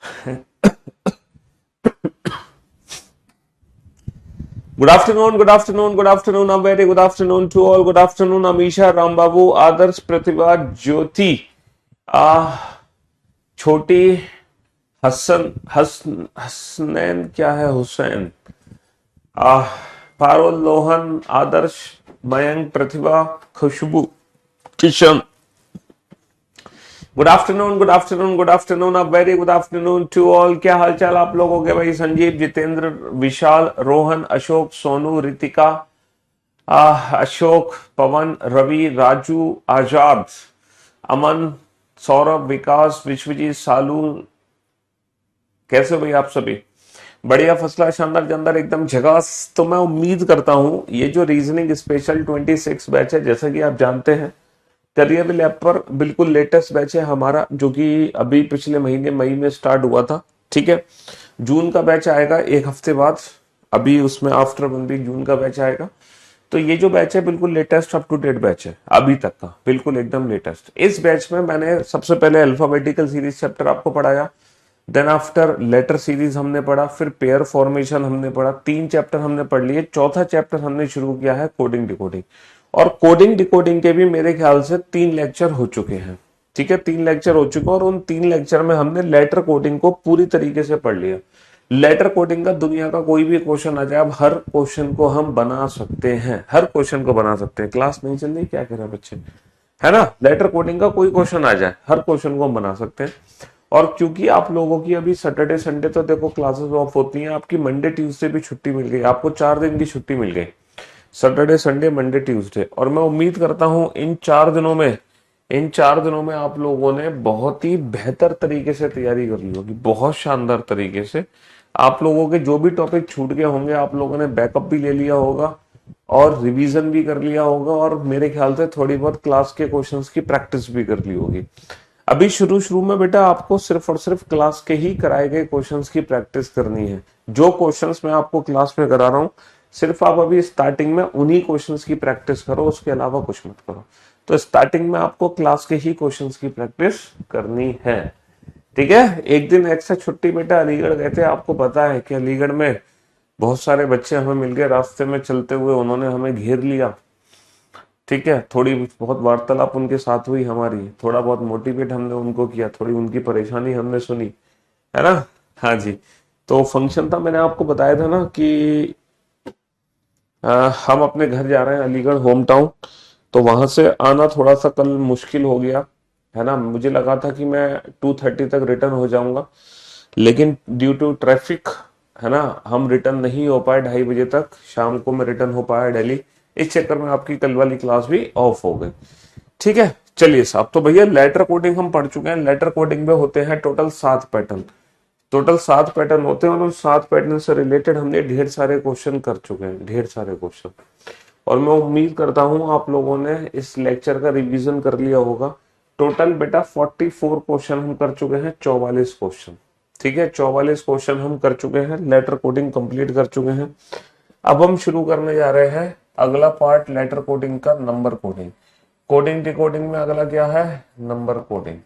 Good afternoon, good afternoon, good afternoon. A very good afternoon to all. Good afternoon, Amisha, Rambabu, Adarsh, Pratibha, Jyoti, छोटी, हसनैन क्या है, Hussain, Parul, Lohan, Adarsh, Mayank, Pratibha, Khushboo, Kishan. Good afternoon, good afternoon, good afternoon, a very good afternoon to all. क्या हालचाल आप लोगों के भाई? संजीव, जितेंद्र, विशाल, रोहन, अशोक, सोनू, रितिका, अशोक, पवन, रवि, राजू, आजाद, अमन, सौरभ, विकास, विश्वजीत, सालू, कैसे हो भाई आप सभी? बढ़िया, फसला, शानदार, जानदार, एकदम झकास। तो मैं उम्मीद करता हूं ये जो रीजनिंग स्पेशल 26 बैच है, जैसा कि आप जानते हैं, करियर लैब पर बिल्कुल लेटेस्ट बैच है हमारा, जो कि अभी पिछले महीने मई में स्टार्ट हुआ था। ठीक है, जून का बैच आएगा एक हफ्ते बाद, अभी उसमें आफ्टर 1 वीक जून का बैच आएगा। तो ये जो बैच है बिल्कुल latest up to date batch है, अभी तक का बिल्कुल एकदम लेटेस्ट। इस बैच में मैंने सबसे पहले अल्फाबेटिकल सीरीज चैप्टर आपको पढ़ाया, देन आफ्टर लेटर सीरीज हमने पढ़ा, फिर पेयर फॉर्मेशन हमने पढ़ा, 3 चैप्टर हमने पढ़ लिए। चौथा चैप्टर हमने शुरू किया है कोडिंग डिकोडिंग, और कोडिंग डिकोडिंग के भी मेरे ख्याल से 3 लेक्चर हो चुके हैं। ठीक है, 3 लेक्चर हो चुके हैं, और उन 3 लेक्चर में हमने लेटर कोडिंग को पूरी तरीके से पढ़ लिया। लेटर कोडिंग का दुनिया का कोई भी क्वेश्चन आ जाए, अब हर क्वेश्चन को हम बना सकते हैं, हर क्वेश्चन को बना सकते हैं। क्लास नहीं चल रही, क्या कह रहे हैं बच्चे? है ना, लेटर कोडिंग का कोई क्वेश्चन आ जाए, हर क्वेश्चन को हम बना सकते हैं। और क्योंकि आप लोगों की अभी सैटरडे संडे तो देखो क्लासेस ऑफ होती हैं, आपकी मंडे ट्यूसडे भी छुट्टी मिल गई, आपको 4 दिन की छुट्टी मिल गई, सैटरडे संडे मंडे ट्यूसडे। और मैं उम्मीद करता हूं इन 4 दिनों में आप लोगों ने बहुत ही बेहतर तरीके से तैयारी कर ली होगी, बहुत शानदार तरीके से। आप लोगों के जो भी टॉपिक छूट गए होंगे, आप लोगों ने बैकअप भी ले लिया होगा, और रिवीजन भी कर लिया होगा, और मेरे ख्याल से थोड़ी बहुत क्लास के क्वेश्चंस की प्रैक्टिस भी कर ली होगी। अभी शुरू शुरू में बेटा आपको सिर्फ और सिर्फ क्लास के ही कराए गए क्वेश्चंस की प्रैक्टिस करनी है। जो क्वेश्चंस मैं आपको क्लास में करा रहा हूँ, सिर्फ आप अभी स्टार्टिंग में उन्हीं क्वेश्चंस की प्रैक्टिस करो, उसके अलावा कुछ मत करो। तो स्टार्टिंग में आपको क्लास के ही क्वेश्चंस की प्रैक्टिस करनी है। ठीक है, एक दिन एक्स्ट्रा छुट्टी बेटा अलीगढ़ गए थे, आपको पता है कि अलीगढ़ में बहुत सारे बच्चे हमें मिल गए, रास्ते में चलते हुए उन्होंने हमें घेर लिया। ठीक है, थोड़ी बहुत वार्तालाप उनके साथ हुई हमारी, थोड़ा बहुत मोटिवेट हमने उनको किया, थोड़ी उनकी परेशानी हमने सुनी, है ना। हाँ जी, तो फंक्शन था, मैंने आपको बताया था ना कि हम अपने घर जा रहे हैं, अलीगढ़ होम टाउन। तो वहां से आना थोड़ा सा कल मुश्किल हो गया, है ना। मुझे लगा था कि मैं 2:30 तक रिटर्न हो जाऊंगा, लेकिन ड्यू टू ट्रैफिक, है ना, हम रिटर्न नहीं हो पाए। 2:30 बजे तक शाम को मैं रिटर्न हो पाया दिल्ली। इस चक्कर में आपकी कल वाली क्लास भी ऑफ हो गई। ठीक है, चलिए साहब, तो भैया लेटर कोडिंग हम पढ़ चुके हैं। लेटर कोडिंग में होते हैं टोटल 7 पैटर्न, टोटल 7 पैटर्न होते हैं, और उन 7 पैटर्न से रिलेटेड हमने ढेर सारे क्वेश्चन कर चुके हैं, ढेर सारे क्वेश्चन। और मैं उम्मीद करता हूं आप लोगों ने इस लेक्चर का रिवीजन कर लिया होगा। टोटल बेटा 44 क्वेश्चन हम कर चुके हैं, 44 क्वेश्चन। ठीक है, 44 क्वेश्चन हम कर चुके हैं, लेटर कोडिंग कंप्लीट कर चुके हैं। अब हम शुरू करने जा रहे हैं अगला पार्ट लेटर कोडिंग का, नंबर कोडिंग। कोडिंग डिकोडिंग में अगला क्या है? Number coding.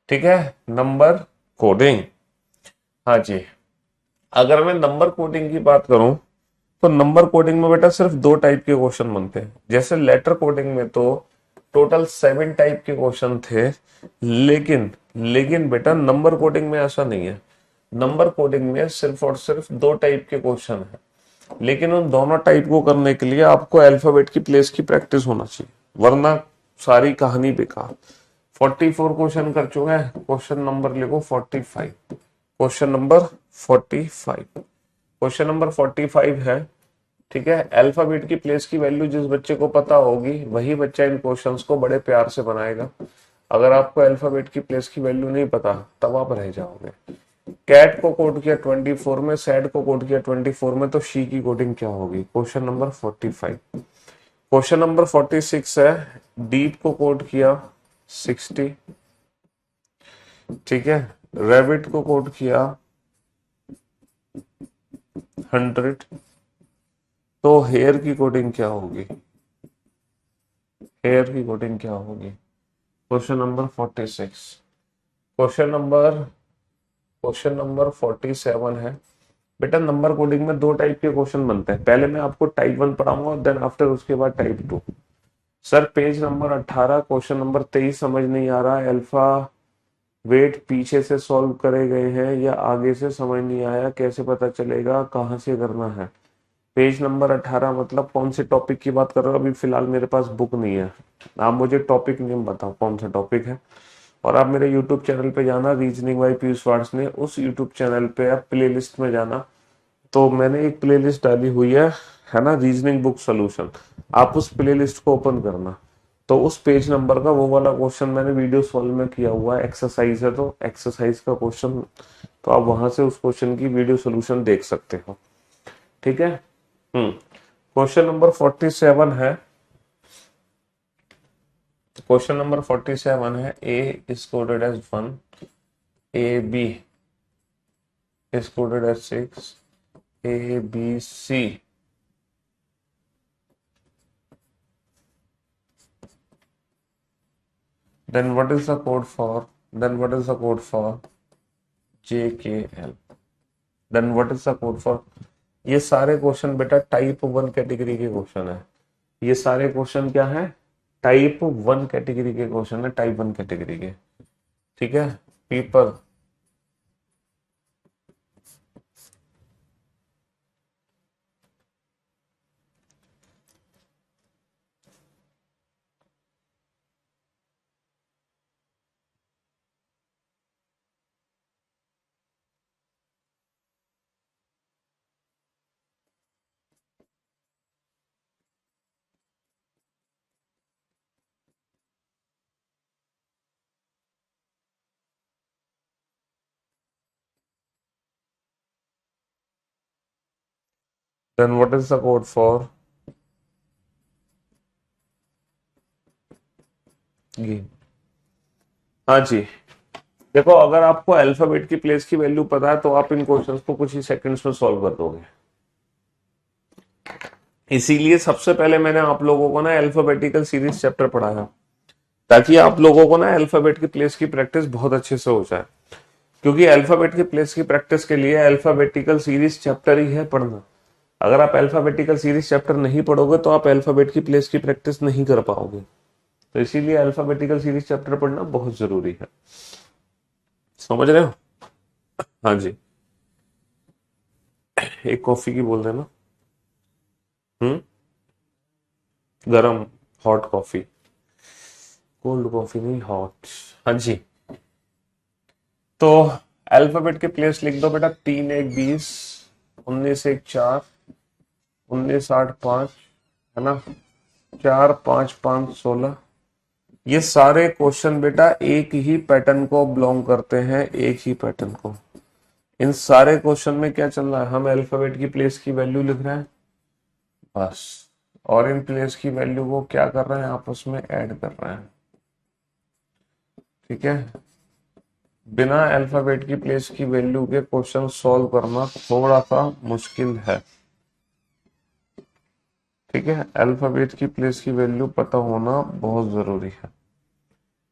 ठीक है, नंबर कोडिंग। हाँ जी, अगर मैं नंबर कोडिंग की बात करूं, तो नंबर कोडिंग में बेटा सिर्फ 2 टाइप के क्वेश्चन बनते हैं। जैसे लेटर कोडिंग में तो टोटल 7 टाइप के क्वेश्चन थे, लेकिन लेकिन बेटा नंबर कोडिंग में ऐसा नहीं है। नंबर कोडिंग में सिर्फ और सिर्फ 2 टाइप के क्वेश्चन है, लेकिन उन दोनों टाइप को करने के लिए आपको अल्फाबेट की प्लेस की प्रैक्टिस होना चाहिए, वरना सारी कहानी बेकार। 44 क्वेश्चन कर चुके हैं, क्वेश्चन नंबर लिखो 45। क्वेश्चन नंबर 45, क्वेश्चन नंबर 45 है। ठीक है, अल्फाबेट की प्लेस की वैल्यू जिस बच्चे को पता होगी, वही बच्चा इन क्वेश्चंस को बड़े प्यार से बनाएगा। अगर आपको अल्फाबेट की प्लेस की वैल्यू नहीं पता, तब आप रह जाओगे। कैट को कोड किया 24 में, सैड को कोड किया 24 में, तो शी की कोडिंग क्या होगी? Question number 45। क्वेश्चन नंबर 46 है, डीप को कोड किया 60। ठीक है, रेबिट को कोड किया 100। तो हेयर की कोडिंग क्या होगी? हेयर की कोडिंग क्या होगी? Question number 46। Question number question number 47 है। बेटा नंबर कोडिंग में दो टाइप के क्वेश्चन बनते हैं, पहले मैं आपको टाइप 1 पढ़ाऊंगा देन आफ्टर उसके बाद type 2। Sir page number 18 question number 23 समझ नहीं आ रहा है, अल्फा वेट पीछे से सॉल्व करे गए हैं या आगे से, समझ नहीं आया, कैसे पता चलेगा, कहाँ से करना है। पेज नंबर 18 मतलब कौन से टॉपिक की बात कर रहे हो? अभी फिलहाल मेरे पास बुक नहीं है, आप मुझे टॉपिक नेम बताओ कौन सा टॉपिक है। और आप मेरे यूट्यूब चैनल पे जाना, रीजनिंग बाय पीयूष वार्ष्णेय, उस यूट्यूब चैनल पे आप प्लेलिस्ट में जाना, तो मैंने एक प्लेलिस्ट डाली हुई है ना, रीजनिंग बुक सॉल्यूशन। आप उस प्लेलिस्ट को ओपन करना, तो उस पेज नंबर का वो वाला क्वेश्चन मैंने वीडियो सॉल्व में किया हुआ है, एक्सरसाइज है, तो एक्सरसाइज का क्वेश्चन, तो आप वहां से उस क्वेश्चन की वीडियो सॉल्यूशन देख सकते हो। ठीक है। क्वेश्चन नंबर 47 है, क्वेश्चन नंबर 47 है, A is coded as 1, A B is coded as 6, A B C then what is the code for, then what is the code for JKL, then what is the code for। ये सारे question बेटा type 1 category के question है, ये सारे question क्या है, type 1 category के क्वेश्चन है, टाइप 1 कैटेगरी के। ठीक है। People then what is the code for game। हाँ जी, देखो अगर आपको अल्फाबेट की प्लेस की वैल्यू पता है तो आप इन क्वेश्चंस को कुछ ही सेकंड्स में सॉल्व कर दोगे। इसीलिए सबसे पहले मैंने आप लोगों को ना अल्फाबेटिकल सीरीज चैप्टर पढ़ाया, ताकि आप लोगों को ना अल्फाबेट की प्लेस की प्रैक्टिस बहुत अच्छे से हो जाए, क्योंकि अल्फाबेट की प्लेस की प्रैक्टिस के लिए अल्फाबेटिकल सीरीज चैप्टर ही है पढ़ना। अगर आप अल्फाबेटिकल सीरीज चैप्टर नहीं पढ़ोगे तो आप अल्फाबेट की प्लेस की प्रैक्टिस नहीं कर पाओगे, तो इसीलिए अल्फाबेटिकल सीरीज चैप्टर पढ़ना बहुत जरूरी है। समझ रहे हो? हाँ जी। एक कॉफी की बोल देना। हम्म। गरम, हॉट कॉफी, कोल्ड कॉफी नहीं, हॉट। हाँ जी। तो अल्फाबेट के प्लेस लिख दो बेटा, 3 1 20, 19 1 4, 19 8 5, है ना, 4 5 5 16। ये सारे क्वेश्चन बेटा एक ही पैटर्न को बिलोंग करते हैं, एक ही पैटर्न को। इन सारे क्वेश्चन में क्या चल रहा है, हम अल्फाबेट की प्लेस की वैल्यू लिख रहे हैं बस, और इन प्लेस की वैल्यू को क्या कर रहे हैं, आपस में ऐड कर रहे हैं। ठीक है। बिना अल्फाबेट की प्लेस की वैल्यू के क्वेश्चन सॉल्व करना थोड़ा सा मुश्किल है। ठीक है। अल्फाबेट की प्लेस की वैल्यू पता होना बहुत जरूरी है।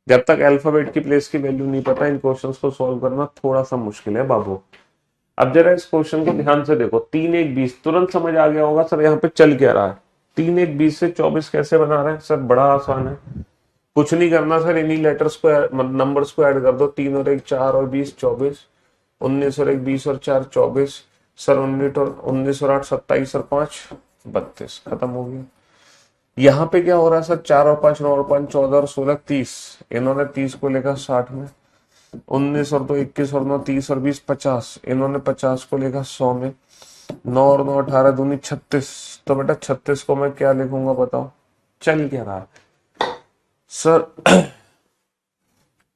जब तक अल्फाबेट की प्लेस की वैल्यू नहीं पता, इन क्वेश्चंस को सॉल्व करना थोड़ा सा मुश्किल है बाबू। अब जरा इस क्वेश्चन को ध्यान से देखो, 3 1 20, तुरंत समझ आ गया होगा सर यहाँ पे चल क्या रहा है। 3 1 20 से 24 कैसे बना रहे हैं सर, बड़ा आसान है, कुछ नहीं करना सर, इन्हीं लेटर्स को, नंबर्स को ऐड कर दो, 3 और 1 4 और 20 24, 19 और 1 20 और 4 24, सर 19 और 8 27 और 5 32, खत्म हो गया। यहाँ पे क्या हो रहा है सर, 4 और 5 9 और 5 14 और 16 30, इन्होंने 30 को लेकर 60 में, 19 और 2 21 और 9 30 और 20 50, इन्होंने 50 को लेकर 100 में, 9 और 9 18 दूनी 36। तो बेटा 36 को मैं क्या लिखूंगा बताओ, चल क्या रहा है सर।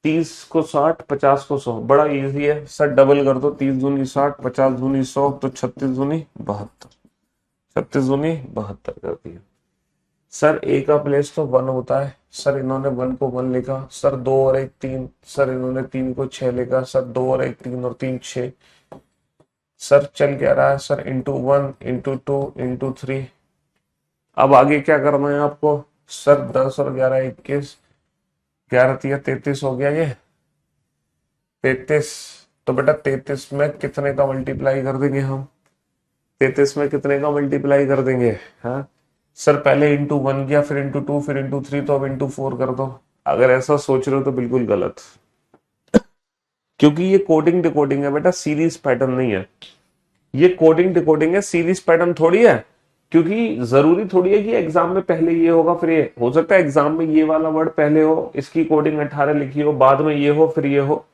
30 को 60, 50 को 100, बड़ा इजी है सर, डबल कर दो, 30 दूनी 60, 50 दूनी 100, तो 36 दूनी 72, 36 दूनी 72 कर दिया। सर ए का प्लेस तो 1 होता है, सर इन्होंने 1 को 1 लिखा, सर 2 और 1 3, सर इन्होंने 3 को 6 लिखा, सर 2 और 1 3 और 3 6। सर चल क्या रहा है सर, इंटू 1 इंटू 2 इंटू 3। अब आगे क्या करना है आपको सर, 10 और 11 21, 11 3 33 हो गया, ये 33, तो बेटा 33 में कितने का मल्टीप्लाई कर देंगे हम? 33 में कितने का मल्टीप्लाई कर देंगे? हाँ सर पहले इंटू 1 किया, फिर इंटू 2, फिर इंटू 3, तो अब इंटू 4 कर दो। अगर ऐसा सोच रहे हो तो बिल्कुल गलत, क्योंकि ये कोडिंग डिकोडिंग है बेटा, सीरीज पैटर्न नहीं है। ये कोडिंग डिकोडिंग है, सीरीज पैटर्न थोड़ी है। क्योंकि जरूरी थोड़ी है कि एग्जाम में पहले ये होगा फिर ये हो सकता है एग्जाम में ये वाला वर्ड पहले हो, इसकी कोडिंग 18 लिखी हो, बाद में ये हो फिर ये हो।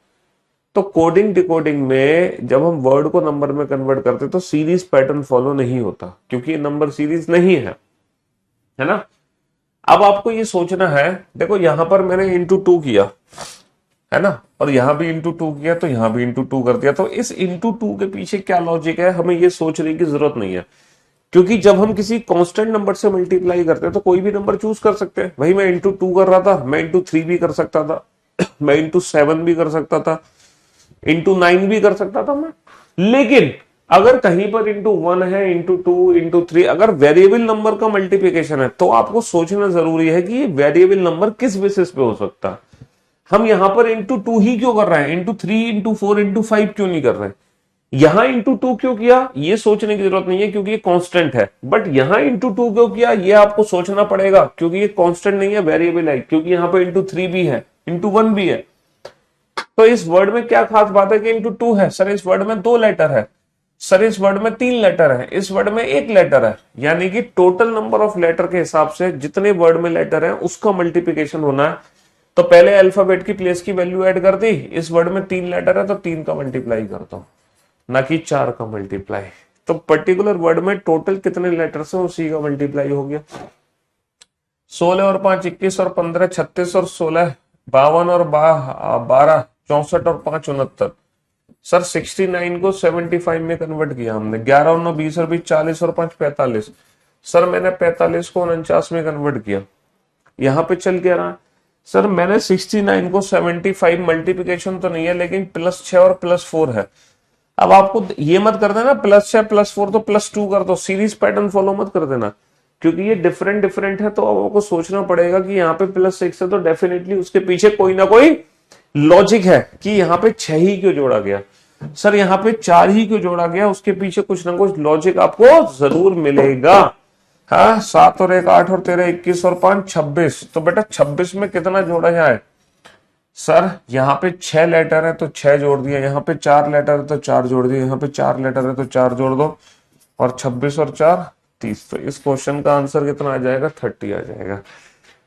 तो कोडिंग डिकोडिंग में जब हम वर्ड को नंबर में कन्वर्ट करते तो सीरीज पैटर्न फॉलो नहीं होता, क्योंकि ये नंबर सीरीज नहीं है ना। अब आपको ये सोचना है, देखो यहां पर मैंने इंटू 2 किया है ना, और यहां भी इंटू 2 किया, तो यहां भी इंटू 2 कर दिया। तो इस इंटू 2 के पीछे क्या लॉजिक है, हमें ये सोचने की जरूरत नहीं है। क्योंकि जब हम किसी कांस्टेंट नंबर से मल्टीप्लाई करते हैं तो कोई भी नंबर चूज कर सकते हैं। भाई मैं इंटू 2 कर रहा था, मैं इंटू 3 भी कर सकता था मैं इंटू 7 भी कर सकता था, इंटू 9 भी कर सकता था मैं। लेकिन अगर कहीं पर इंटू 1 है, इंटू 2, इंटू 3, अगर वेरिएबल नंबर का मल्टीप्लिकेशन है तो आपको सोचना जरूरी है कि ये वेरिएबल नंबर किस बेसिस पे हो सकता है। हम यहां पर इंटू 2 ही क्यों कर रहे हैं, इंटू 3, इंटू 4, इंटू 5 क्यों नहीं कर रहे हैं? यहां इंटू 2 क्यों किया ये सोचने की जरूरत नहीं है, क्योंकि ये कांस्टेंट है। बट यहां इंटू 2 क्यों किया ये आपको सोचना पड़ेगा, क्योंकि ये कांस्टेंट नहीं है, वेरिएबल है। क्योंकि यहां पर इंटू 3 भी है, इंटू 1 भी है। तो इस वर्ड में क्या खास बात है कि इंटू 2 है? सर इस वर्ड में 2 लेटर है, सर इस वर्ड में 3 लेटर है, इस वर्ड में 1 लेटर है। यानी कि टोटल नंबर ऑफ लेटर के हिसाब से जितने वर्ड में लेटर है उसका मल्टीप्लिकेशन होना है। तो पहले अल्फाबेट की प्लेस की वैल्यू ऐड कर दी, इस वर्ड में 3 लेटर है तो 3 का मल्टीप्लाई करता हूं, ना कि 4 का मल्टीप्लाई। तो पर्टिकुलर वर्ड में टोटल कितने लेटर्स है उसी का मल्टीप्लाई हो गया। 16 और 5 21 और 15 36 और 16 52 और 12 64 और 5 69। सर 69 को 75 में कन्वर्ट किया हमने। 11 और 9 20 और 20 40 और 5 45। सर मैंने 45 को 49 में कन्वर्ट किया। यहां पे चल क्या रहा है? सर मैंने 69 को 75, मल्टीप्लिकेशन तो नहीं है लेकिन +6 और +4 है। अब आपको ये मत कर देना +6 +4 तो +2 कर दो, सीरीज पैटर्न फॉलो मत कर देना, क्योंकि ये डिफरेंट डिफरेंट है। तो अब आपको सोचना पड़ेगा कि यहाँ पे +6 है तो डेफिनेटली उसके पीछे कोई ना कोई लॉजिक है कि यहाँ पे 6 ही क्यों जोड़ा गया, सर यहाँ पे 4 ही क्यों जोड़ा गया, उसके पीछे कुछ ना कुछ लॉजिक आपको जरूर मिलेगा। हाँ 7 और 1 8 और 13 21 और 5 26। तो बेटा 26 में कितना जोड़ा जाए? सर यहाँ पे 6 लेटर है तो 6 जोड़ दिया, यहाँ पे 4 लेटर है तो 4 जोड़ दिया, यहाँ पे 4 लेटर है तो 4 जोड़ दो, और 26 और 4 30। तो इस क्वेश्चन का आंसर कितना आ जाएगा? 30 आ जाएगा।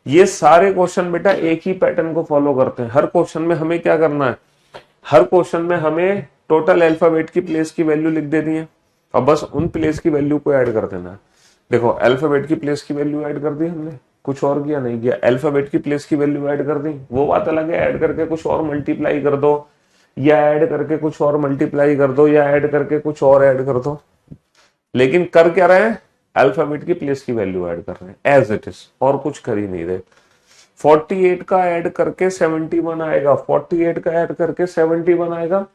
ये सारे क्वेश्चन बेटा एक ही पैटर्न को फॉलो करते हैं। हर क्वेश्चन में हमें क्या करना है, हर क्वेश्चन में हमें टोटल अल्फाबेट की प्लेस की वैल्यू लिख देनी है और बस उन प्लेस की वैल्यू को ऐड कर देना है। देखो अल्फाबेट की प्लेस की वैल्यू ऐड कर दी हमने, कुछ और किया नहीं किया। अल्फाबेट की प्लेस की वैल्यू ऐड कर दी, वो बात अलग है, ऐड करके कुछ और मल्टीप्लाई कर दो, या ऐड करके कुछ और मल्टीप्लाई कर दो, या ऐड करके कुछ और ऐड कर दो। लेकिन कर क्या रहे हैं? अल्फाबेट की प्लेस की वैल्यू ऐड कर रहे हैं एज इट इज, और कुछ कर ही नहीं रहे। 48 का ऐड करके 71 आएगा, 48 का ऐड करके 71 आएगा।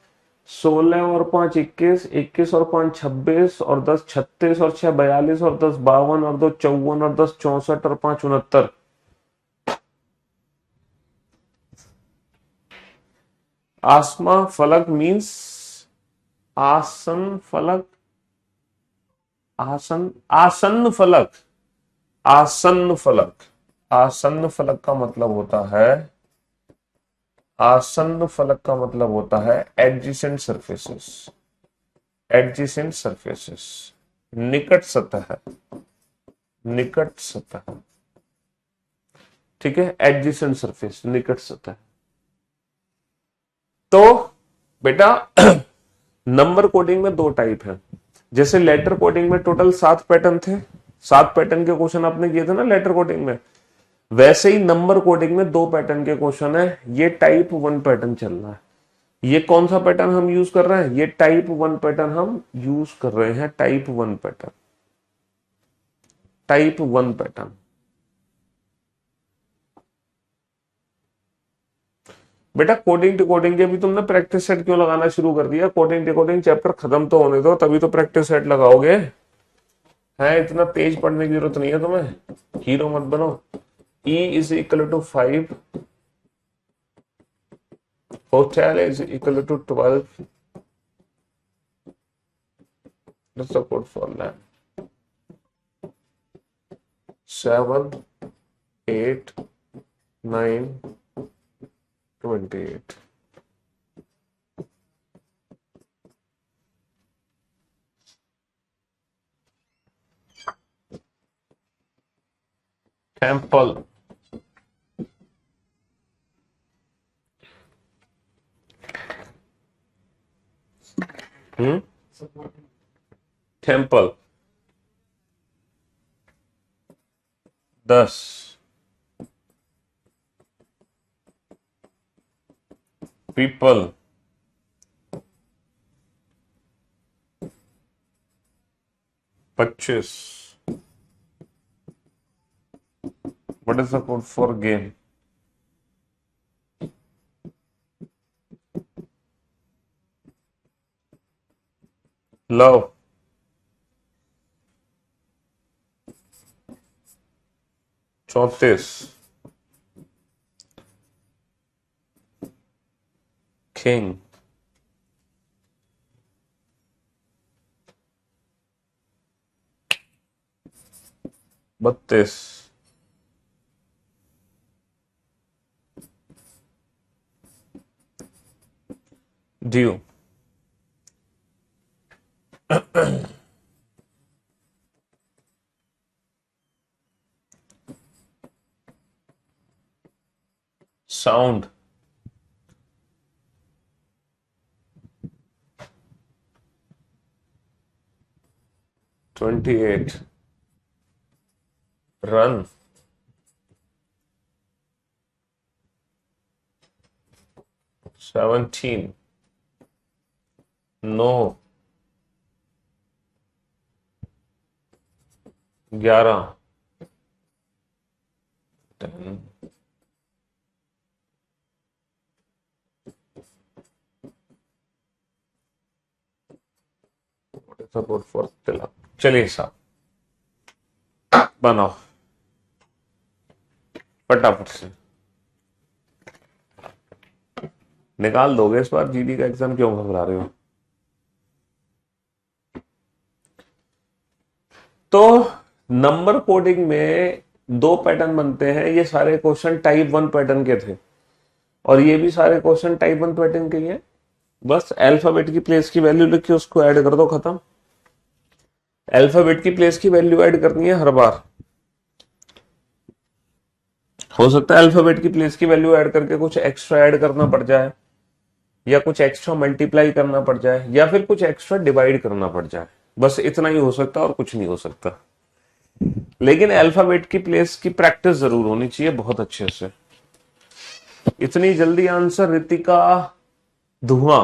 16 और 5 21, 21 और 5 26 और 10 36 और 6 42 और 10 52 और 2 54 और 10 64 और 5 69। आसमा फलक मीन्स आसन फलक, आसन आसन्न फलक, आसन्न फलक। आसन्न फलक का मतलब होता है, आसन्न फलक का मतलब होता है एडजेसेंट सरफेसेस, एडजेसेंट सरफेसेस, निकट सतह, निकट सतह। ठीक है, एडजेसेंट सरफेस, निकट सतह। तो बेटा नंबर कोडिंग में 2 टाइप है। जैसे लेटर कोडिंग में टोटल 7 पैटर्न थे, 7 पैटर्न के क्वेश्चन आपने किए थे ना लेटर कोडिंग में, वैसे ही नंबर कोडिंग में 2 पैटर्न के क्वेश्चन है। ये टाइप 1 पैटर्न चल रहा है। ये कौन सा पैटर्न हम यूज कर रहे हैं? ये टाइप 1 पैटर्न हम यूज कर रहे हैं, टाइप 1 पैटर्न, टाइप 1 पैटर्न। बेटा कोडिंग डिकोडिंग के भी तुमने प्रैक्टिस सेट क्यों लगाना शुरू कर दिया? कोडिंग डिकोडिंग चैप्टर खत्म तो होने दो, तभी तो प्रैक्टिस सेट लगाओगे। है इतना तेज पढ़ने की जरूरत नहीं है तुम्हें, हीरो मत बनो। E is equal to 5, hotel is equal to 12, That's the code for land. 7, 8, 9, 28. Temple. Temple. 10. People. 25. What is the code for game? Love. 34. King. 32. Due. 'Sound'. 28. Run. 17. No. 11. 10. What is the code for tilak? चलिए साहब, बनाओ फटाफट से। निकाल दोगे इस बार GD का exam, क्यों घबरा रहे हो? तो नंबर कोडिंग में 2 पैटर्न बनते हैं। ये सारे क्वेश्चन टाइप 1 पैटर्न के थे और ये भी सारे क्वेश्चन टाइप 1 पैटर्न के ही हैं। बस अल्फाबेट की प्लेस की वैल्यू लिख के उसको ऐड कर दो, खत्म। अल्फाबेट की प्लेस की वैल्यू ऐड करनी है हर बार। हो सकता है अल्फाबेट की प्लेस की वैल्यू ऐड करके कुछ एक्स्ट्रा ऐड करना पड़ जाए, या कुछ एक्स्ट्रा मल्टीप्लाई करना पड़ जाए, या फिर कुछ एक्स्ट्रा डिवाइड करना पड़ जाए। बस इतना ही हो सकता है और कुछ नहीं हो सकता। लेकिन अल्फाबेट की प्लेस की प्रैक्टिस जरूर होनी चाहिए बहुत अच्छे से। इतनी जल्दी आंसर रितिका धुआं।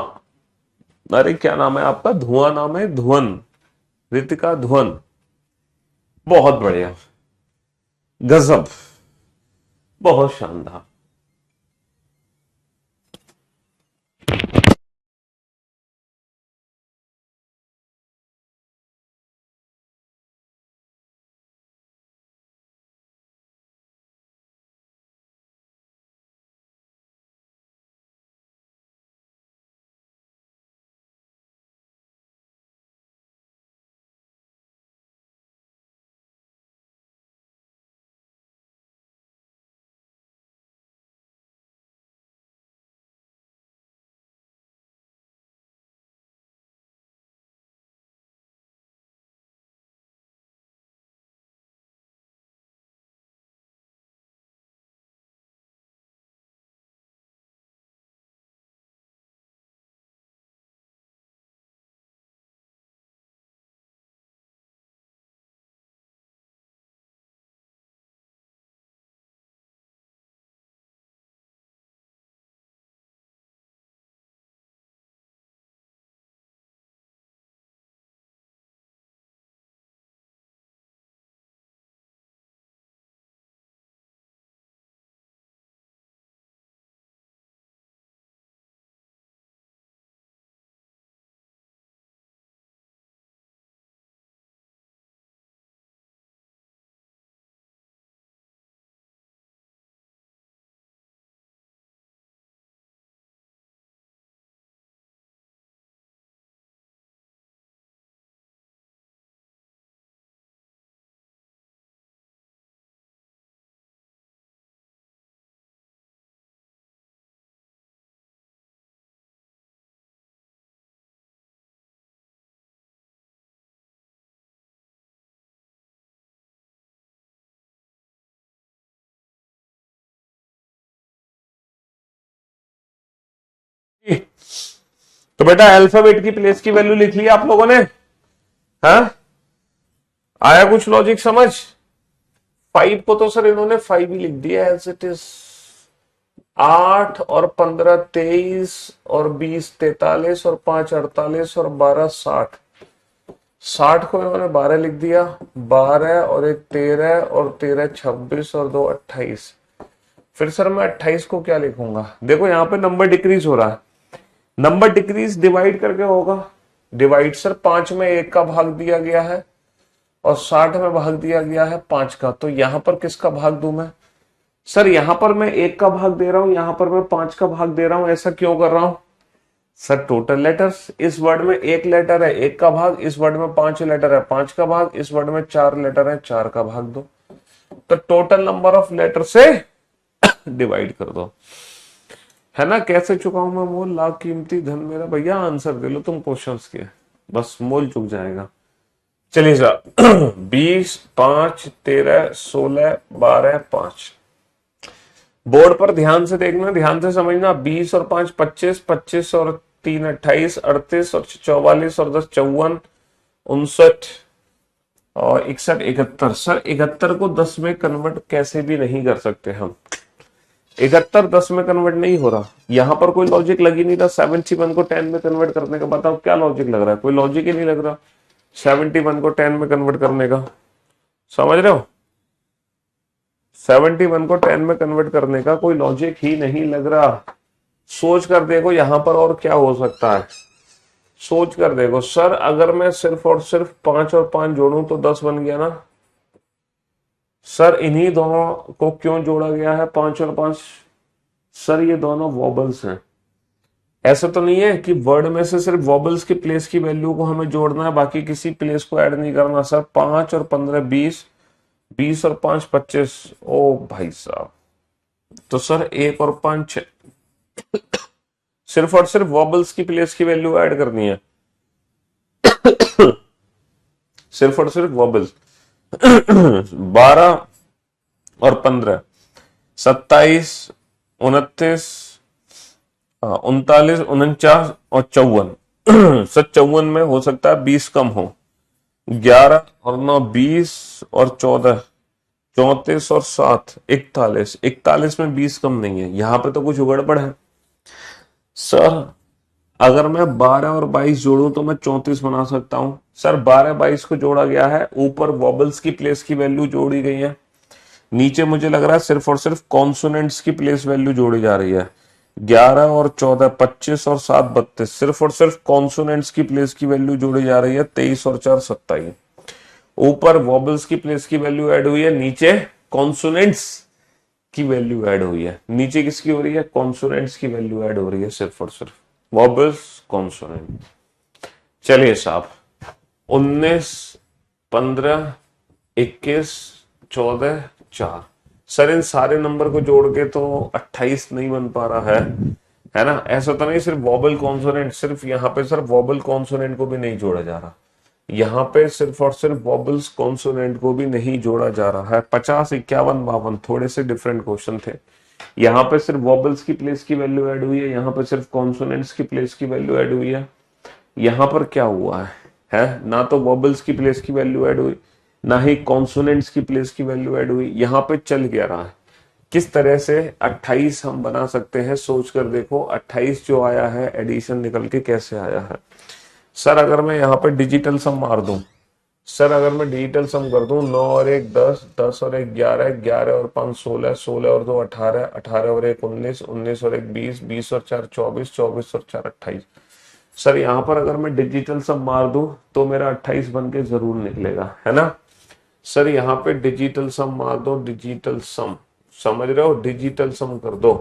अरे क्या नाम है आपका? धुआं नाम है, धुवन। रितिका धुवन। बहुत बढ़िया, गजब, बहुत शानदार। तो बेटा अल्फाबेट की प्लेस की वैल्यू लिख ली आप लोगों ने? हाँ, आया कुछ लॉजिक समझ? 5 को तो सर इन्होंने 5 ही लिख दिया एज इट इज। 8 और 15 23 और 20 43 और 5 48 और 12 60। 60 को इन्होंने 12 लिख दिया। 12 और एक 13 और 13 26 और 2 28। फिर सर मैं 28 को क्या लिखूंगा? देखो यहाँ पे नंबर डिक्रीज हो रहा है। नंबर डिक्रीज डिवाइड करके होगा। डिवाइड सर 5 में 1 का भाग दिया गया है और 60 में भाग दिया गया है 5 का। तो यहां पर किसका भाग दूं मैं? सर यहां पर मैं 1 का भाग दे रहा हूं, यहां पर मैं 5 का भाग दे रहा हूं। ऐसा क्यों कर रहा हूं? सर टोटल लेटर्स, इस वर्ड में 1 लेटर है 1 का भाग, इस वर्ड में 5 लेटर है 5 का भाग, इस वर्ड में 4 लेटर है 4 का भाग दो। तो टोटल नंबर ऑफ लेटर से डिवाइड कर दो, है ना। कैसे चुकाऊं मैं मोल? लाख कीमती धन मेरा। भैया आंसर दे लो तुम क्वेश्चंस के, बस मोल चुक जाएगा। चलिए सर 20 5 13 16 12 5। बोर्ड पर ध्यान से देखना, ध्यान से समझना। 20 और 5 25, 25 और 3 28, 38 और 44 और 10 54, 59 और 61 71। सर 71 को 10 में कन्वर्ट कैसे भी नहीं कर सकते हम। 71 10 में कन्वर्ट नहीं हो रहा। यहां पर कोई लॉजिक लग ही नहीं रहा 71 को 10 में कन्वर्ट करने का। बताओ क्या लॉजिक लग रहा है? कोई लॉजिक ही नहीं लग रहा 71 को 10 में कन्वर्ट करने का। समझ रहे हो? 71 को 10 में कन्वर्ट करने का कोई लॉजिक ही नहीं लग रहा। सोच कर देखो यहां पर और क्या हो सकता है। सोच कर देखो। सर अगर मैं सिर्फ और सिर्फ 5 और 5 जोड़ूं तो 10 बन गया ना। सर इन्हीं दोनों को क्यों जोड़ा गया है 5 और 5? सर ये दोनों वॉबल्स हैं। ऐसा तो नहीं है कि वर्ड में से सिर्फ वॉबल्स की प्लेस की वैल्यू को हमें जोड़ना है, बाकी किसी प्लेस को ऐड नहीं करना। सर 5 और 15 20, 20 और 5 25। ओ भाई साहब, तो सर 1 और 5 6। सिर्फ और सिर्फ वॉबल्स की प्लेस की वैल्यू ऐड करनी है। सिर्फ और सिर्फ वॉबल्स। 12 और 15 27 29 39 49 और 54। सर 54 में हो सकता है 20 कम हो। 11 और 9 20 और 14 34 और 7 41। 41 में 20 कम नहीं है। यहां पे तो कुछ गड़बड़ है। सर अगर मैं 12 और 22 जोड़ूं तो मैं 34 बना सकता हूं। सर 12 22 को जोड़ा गया है, ऊपर वॉबल्स की प्लेस की वैल्यू जोड़ी गई है, नीचे मुझे लग रहा है सिर्फ और सिर्फ कॉन्सोनेंट्स की प्लेस वैल्यू जोड़ी जा रही है। 11 और 14 25 और 7 32। सिर्फ और सिर्फ कॉन्सोनेंट्स की प्लेस की वैल्यू जोड़ी जा रही है। 23 और 4 27। ऊपर वॉबल्स की प्लेस की वैल्यू ऐड हुई है, नीचे कॉन्सोनेंट्स की वैल्यू ऐड हुई है। नीचे किसकी हो रही है? कॉन्सोनेंट्स की वैल्यू ऐड हो रही है सिर्फ और सिर्फ। वॉबल्स कॉन्सोनेंट। चलिए साहब 19 15 21 14 4। सर इन सारे नंबर को जोड़ के तो 28 नहीं बन पा रहा है ना। ऐसा तो नहीं सिर्फ वॉबल कॉन्सोनेंट, सिर्फ यहाँ पे सर वॉबल कॉन्सोनेंट को भी नहीं जोड़ा जा रहा। यहाँ पे सिर्फ और सिर्फ वॉबल्स कॉन्सोनेंट को भी नहीं जोड़ा जा रहा है। 50 51 52 थोड़े से डिफरेंट क्वेश्चन थे। यहाँ पे सिर्फ वॉबल्स की प्लेस की वैल्यू ऐड हुई है, यहाँ पे सिर्फ कॉन्सोनेंट्स की प्लेस की वैल्यू ऐड हुई है। यहाँ पर क्या हुआ है ना तो वॉबल्स की प्लेस की वैल्यू ऐड हुई, ना ही कॉन्सोनेंट्स की प्लेस की वैल्यू ऐड हुई। यहाँ पे चल क्या रहा है? किस तरह से 28 हम बना सकते हैं? सोच कर देखो 28 जो आया है एडिशन निकल के कैसे आया है। सर अगर मैं यहाँ पे डिजिटल सम मार दूं, सर अगर मैं डिजिटल सम कर दूं 9 और 1 10, 10 और 1 11, 11 और 5 16, 16 और 2 18, 18 और 1 19, 19 और 1 20, 20 और 4 24, 24 और 4 28। सर यहाँ पर अगर मैं डिजिटल सम मार दूं तो मेरा 28 बन के जरूर निकलेगा, है ना। सर यहाँ पे डिजिटल सम मार दो, डिजिटल सम, समझ रहे हो? डिजिटल सम कर दो।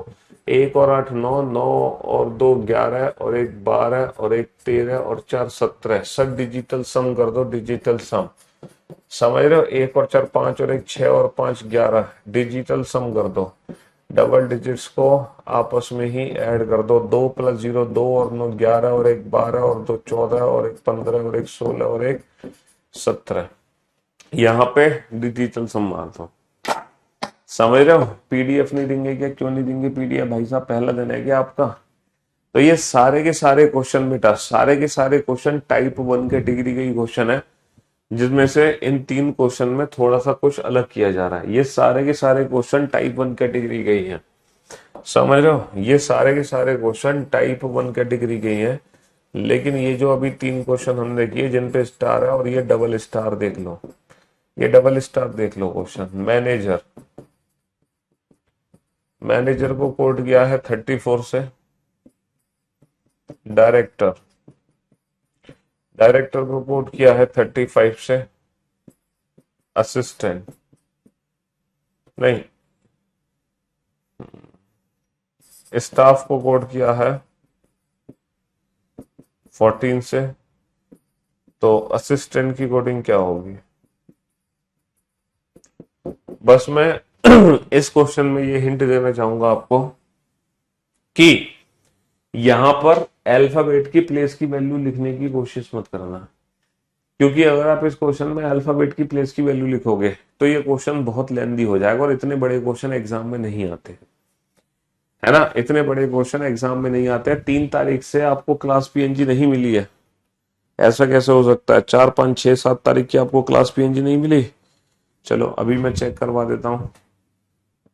1 और 8 9, 9 और 2 11 और 1 12 और 1 13 और 4 17। सर डिजिटल सम कर दो, डिजिटल सम, समझ रहे हो? 1 और 4 5 और 1 6 और 5 11। डिजिटल सम कर दो। डबल डिजिट्स को आपस में ही ऐड कर दो। 2 + 0 2 और 9 11 और 1 12 और 2 14 और 1 15 और 1 16 और 1 17। यहाँ पे डिजिटल सम मार दो। समझ रहे हो? पीडीएफ नहीं देंगे क्या? क्यों नहीं देंगे पीडीएफ? भाई साहब पहला दिन है क्या आपका? तो ये सारे के सारे क्वेश्चन बेटा, सारे के सारे क्वेश्चन टाइप 1 कैटेगरी के ही क्वेश्चन है, जिसमें से इन 3 क्वेश्चन में थोड़ा सा कुछ अलग किया जा रहा है। ये सारे के सारे क्वेश्चन टाइप 1 कैटेगरी के ही हैं, समझ रहे हो? ये सारे के सारे क्वेश्चन टाइप 1 कैटेगरी के ही हैं। लेकिन ये जो अभी 3 क्वेश्चन हमने किए जिन पे स्टार है, और ये डबल स्टार देख लो, ये डबल स्टार देख लो क्वेश्चन। मैनेजर, मैनेजर को कोड किया है 34 से। डायरेक्टर, डायरेक्टर को कोड किया है 35 से। असिस्टेंट नहीं, स्टाफ को कोड किया है 14 से। तो असिस्टेंट की कोडिंग क्या होगी? बस मैं इस क्वेश्चन में ये हिंट देना चाहूंगा आपको कि यहां पर अल्फाबेट की प्लेस की वैल्यू लिखने की कोशिश मत करना, क्योंकि अगर आप इस क्वेश्चन में अल्फाबेट की प्लेस की वैल्यू लिखोगे तो ये क्वेश्चन बहुत लेंदी हो जाएगा, और इतने बड़े क्वेश्चन एग्जाम में नहीं आते, है ना? इतने बड़े क्वेश्चन एग्जाम में नहीं आते। 3 तारीख से आपको क्लास पीएनजी नहीं मिली है, ऐसा कैसे हो सकता है? 4, 5, 6, 7 तारीख की आपको क्लास पीएनजी नहीं मिली? चलो अभी मैं चेक करवा देता हूं,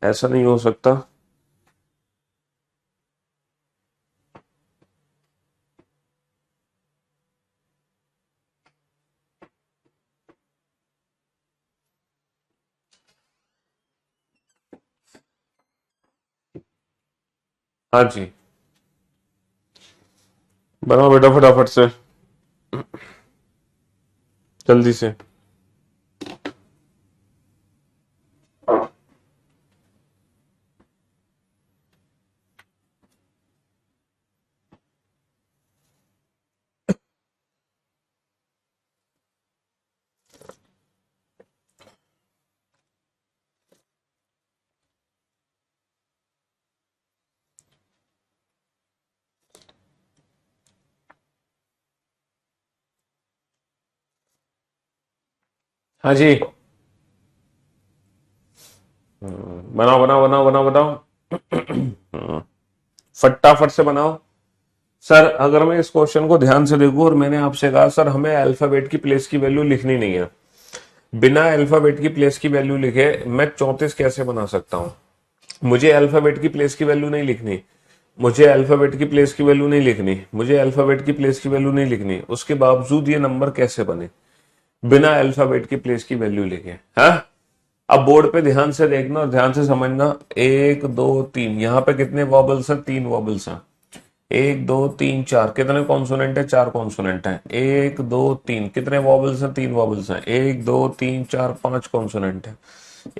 ऐसा नहीं हो सकता। हाँ जी, बनाओ बेटा फटाफट से, जल्दी से। हाँ जी, बनाओ बनाओ बनाओ बनाओ बनाओ, फटाफट से बनाओ। सर अगर मैं इस क्वेश्चन को ध्यान से देखूं और मैंने आपसे कहा सर हमें अल्फाबेट की प्लेस की वैल्यू लिखनी नहीं है, बिना अल्फाबेट की प्लेस की वैल्यू लिखे मैं 34 कैसे बना सकता हूं? मुझे अल्फाबेट की प्लेस की वैल्यू नहीं लिखनी, मुझे अल्फाबेट की प्लेस की वैल्यू नहीं लिखनी, मुझे अल्फाबेट की प्लेस की वैल्यू नहीं लिखनी, उसके बावजूद ये नंबर कैसे बने बिना अल्फाबेट की प्लेस की वैल्यू लिखे? हाँ, अब बोर्ड पे ध्यान से देखना और ध्यान से समझना। 1, 2, 3, यहाँ पे कितने वॉबल्स हैं? 3 वॉबल्स हैं। 1, 2, 3, 4, कितने कॉन्सोनेंट है? 4 कॉन्सोनेंट है। 1, 2, 3, कितने वॉबल्स हैं? 3 वॉबल्स हैं। 1, 2, 3, 4, 5 कॉन्सोनेंट है।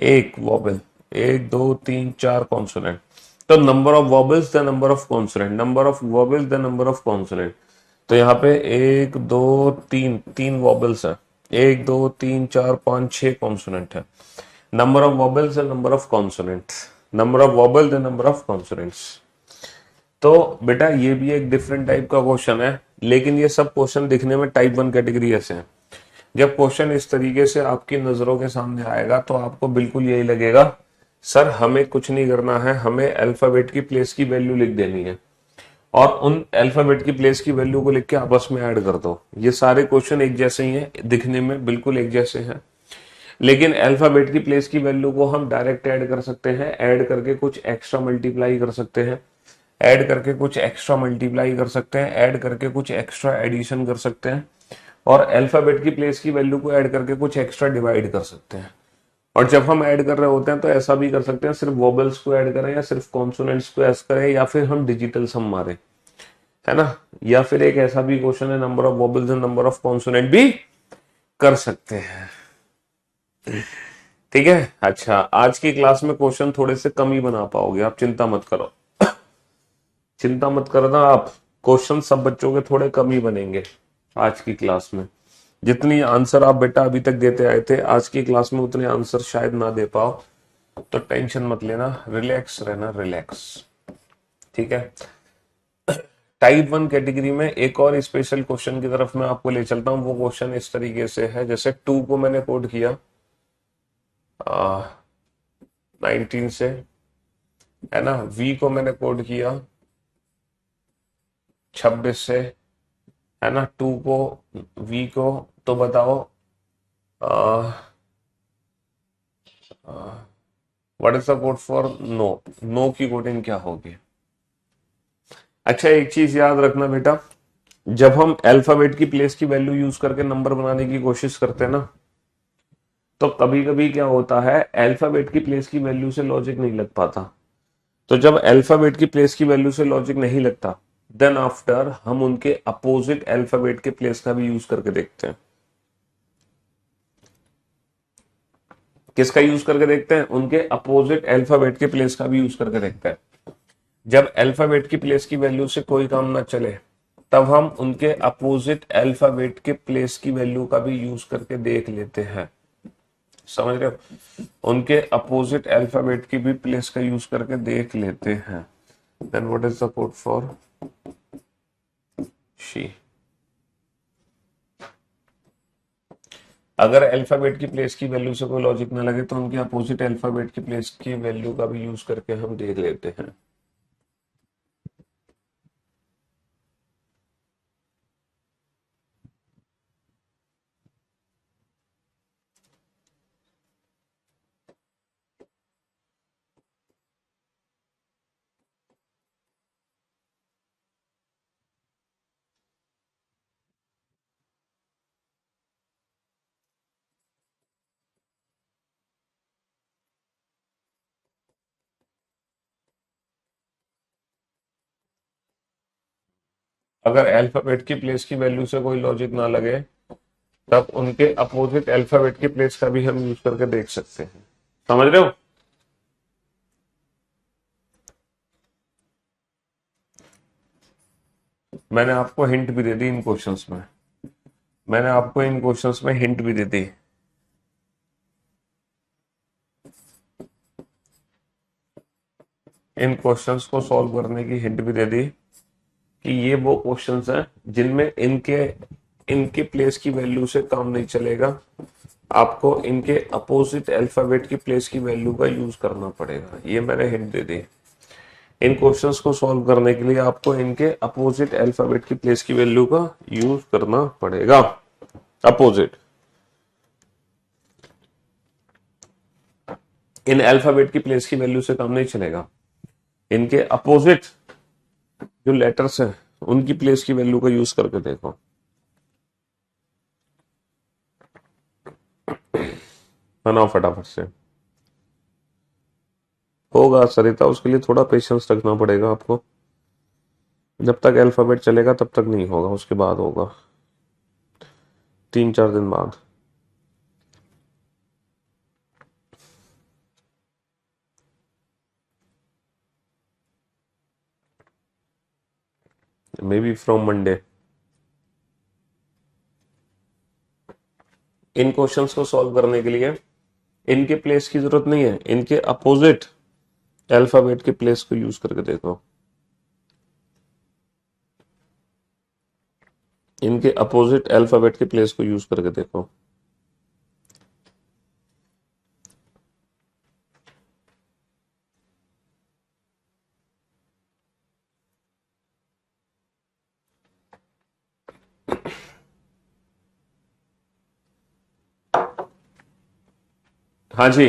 एक वॉबल, 1, 2, 3, 4 कॉन्सोनेंट। तो number of वॉबल्स the number of consonant, number of वॉबल्स the number of consonant. तो यहाँ पे 1, 2, 3, 3 वॉबल्स है। 1, 2, 3, 4, 5, 6 कॉन्सोनेंट है। Number of वॉबल्स the number of consonant, number of vowel the number of consonants. तो बेटा ये भी एक डिफरेंट टाइप का क्वेश्चन है, लेकिन ये सब क्वेश्चन दिखने में टाइप 1 कैटेगरी ऐसे हैं। जब क्वेश्चन इस तरीके से आपकी नजरों के सामने आएगा तो आपको बिल्कुल यही लगेगा सर हमें कुछ नहीं करना है, हमें अल्फाबेट की प्लेस की वैल्यू लिख देनी है, और उन अल्फाबेट की प्लेस की वैल्यू को लिख के आपस में ऐड कर दो। ये सारे क्वेश्चन एक जैसे ही हैं, दिखने में बिल्कुल एक जैसे हैं, लेकिन अल्फाबेट की प्लेस की वैल्यू को हम डायरेक्ट ऐड कर सकते हैं, ऐड करके कुछ एक्स्ट्रा मल्टीप्लाई कर सकते हैं, ऐड करके कुछ एक्स्ट्रा मल्टीप्लाई कर सकते हैं, ऐड करके कुछ एक्स्ट्रा एडिशन कर सकते हैं, और अल्फाबेट की प्लेस की वैल्यू को ऐड करके कुछ एक्स्ट्रा डिवाइड कर सकते हैं। और जब हम ऐड कर रहे होते हैं तो ऐसा भी कर सकते हैं, सिर्फ वोबल्स को ऐड करें या सिर्फ कॉन्सोनेंट्स को ऐड करें, या फिर हम डिजिटल सम मारें, है ना? या फिर एक ऐसा भी क्वेश्चन है number of vowels and number of consonant भी कर सकते हैं। ठीक है, अच्छा आज की क्लास में क्वेश्चन थोड़े से कम ही बना पाओगे आप, चिंता मत करो, चिंता मत करना आप। क्वेश्चन सब बच्चों के थोड़े कम ही बनेंगे आज की क्लास में। जितनी आंसर आप बेटा अभी तक देते आए थे, आज की क्लास में उतने आंसर शायद ना दे पाओ, तो टेंशन मत लेना, रिलैक्स रहना, रिलैक्स। ठीक है, टाइप 1 कैटेगरी में एक और स्पेशल क्वेश्चन की तरफ मैं आपको ले चलता हूं। वो क्वेश्चन इस तरीके से है, जैसे 2 को मैंने कोड किया 19 से, है ना? वी को मैंने कोड किया 26 से, है ना, 2 को, V को, तो बताओ what is the code for no, no की कोडिंग क्या होगी? अच्छा, एक चीज याद रखना बेटा, जब हम अल्फाबेट की प्लेस की वैल्यू यूज करके नंबर बनाने की कोशिश करते हैं ना, तो कभी कभी क्या होता है, अल्फाबेट की प्लेस की वैल्यू से लॉजिक नहीं लग पाता। तो जब अल्फाबेट की प्लेस की वैल्यू से लॉजिक नहीं लगता, देन आफ्टर हम उनके अपोजिट अल्फाबेट के प्लेस का भी यूज करके देखते हैं। किसका यूज करके देखते हैं? उनके अपोजिट अल्फाबेट के प्लेस का भी यूज करके देखते हैं। जब अल्फाबेट की प्लेस की वैल्यू से कोई काम ना चले, तब हम उनके अपोजिट अल्फाबेट के प्लेस की वैल्यू का भी यूज करके देख लेते हैं। समझ रहे हो? उनके अपोजिट अल्फाबेट की भी प्लेस का यूज करके देख लेते हैं। Then what is the code for she? अगर अल्फाबेट की प्लेस की वैल्यू से कोई लॉजिक ना लगे, तो उनके अपोजिट अल्फाबेट की प्लेस की वैल्यू का भी यूज करके हम देख लेते हैं। अगर अल्फाबेट की प्लेस की वैल्यू से कोई लॉजिक ना लगे, तब उनके अपोजिट अल्फाबेट की प्लेस का भी हम यूज करके देख सकते हैं। समझ रहे हो? मैंने आपको हिंट भी दे दी इन क्वेश्चंस में, मैंने आपको इन क्वेश्चंस में हिंट भी दे दी। इन क्वेश्चंस को सॉल्व करने की हिंट भी दे दी कि ये वो क्वेश्चंस हैं जिनमें इनके इनके प्लेस की वैल्यू से काम नहीं चलेगा, आपको इनके अपोजिट अल्फाबेट की प्लेस की वैल्यू का यूज करना पड़ेगा। ये मैंने हिंट दे दी। इन क्वेश्चंस को सॉल्व करने के लिए आपको इनके अपोजिट अल्फाबेट की प्लेस की वैल्यू का यूज करना पड़ेगा। अपोजिट, इन अल्फाबेट की प्लेस की वैल्यू से काम नहीं चलेगा, इनके अपोजिट जो लेटर्स हैं उनकी प्लेस की वैल्यू का यूज करके देखो। बनाओ फटाफट से। होगा सरिता, उसके लिए थोड़ा पेशेंस रखना पड़ेगा आपको। जब तक अल्फाबेट चलेगा तब तक नहीं होगा, उसके बाद होगा, 3-4 दिन बाद। May be from Monday. In questions को सॉल्व करने के लिए इनके प्लेस की जरूरत नहीं है, इनके अपोजिट अल्फाबेट के प्लेस को यूज करके देखो। इनके अपोजिट अल्फाबेट के प्लेस को यूज करके देखो। हाँ जी,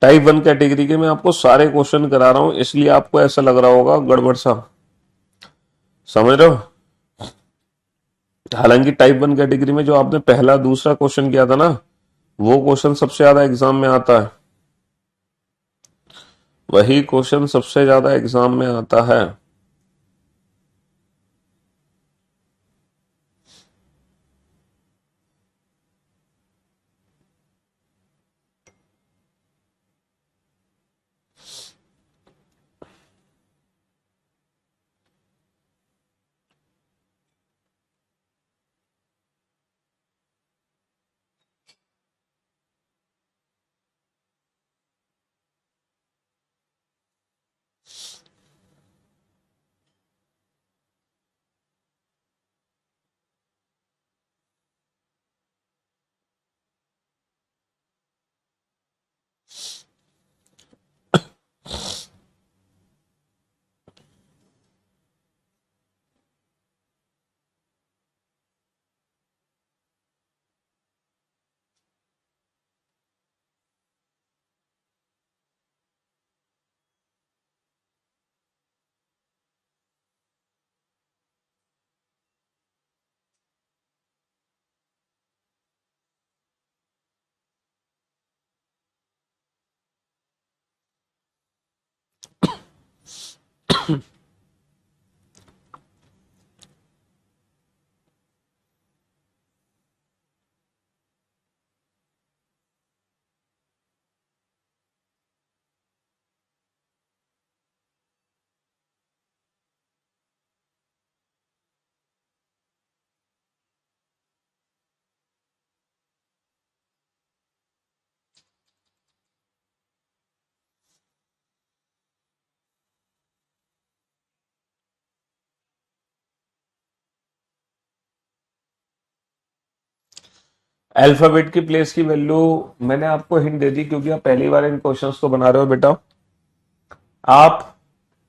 टाइप 1 कैटेगरी के मैं आपको सारे क्वेश्चन करा रहा हूं, इसलिए आपको ऐसा लग रहा होगा गड़बड़ सा। समझ रहे हो? हालांकि टाइप 1 कैटेगरी में जो आपने पहला दूसरा क्वेश्चन किया था ना, वो क्वेश्चन सबसे ज्यादा एग्जाम में आता है। वही क्वेश्चन सबसे ज्यादा एग्जाम में आता है। अल्फाबेट की प्लेस की वैल्यू मैंने आपको हिंट दे दी क्योंकि आप पहली बार इन क्वेश्चंस को बना रहे हो बेटा। आप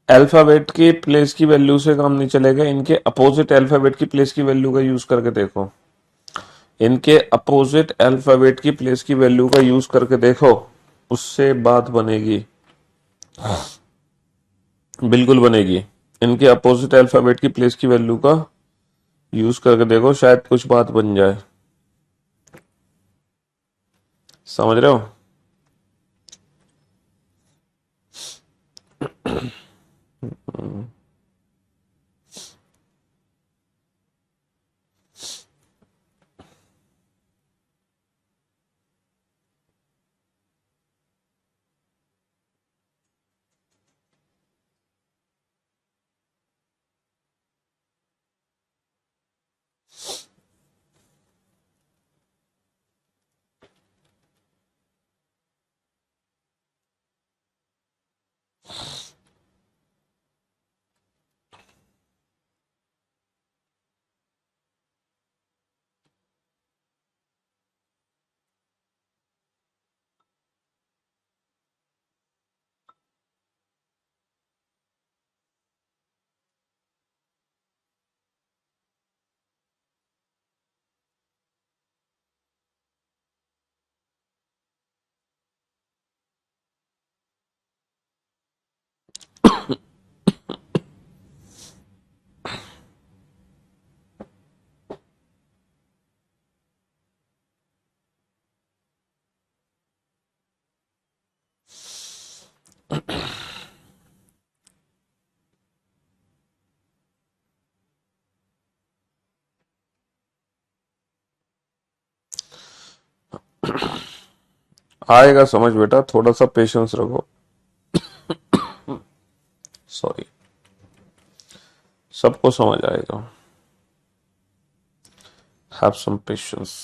अल्फाबेट की प्लेस की वैल्यू से काम नहीं चलेगा, इनके अपोजिट अल्फाबेट की प्लेस की वैल्यू का यूज करके देखो। इनके अपोजिट अल्फाबेट की प्लेस की वैल्यू का यूज करके देखो, उससे बात बनेगी, बिल्कुल बनेगी। इनके अपोजिट अल्फाबेट की प्लेस की वैल्यू का यूज करके देखो, शायद कुछ बात बन जाए। समझ रहे हो? आएगा समझ बेटा, थोड़ा सा पेशेंस रखो। सॉरी, सबको समझ आएगा। Have some patience.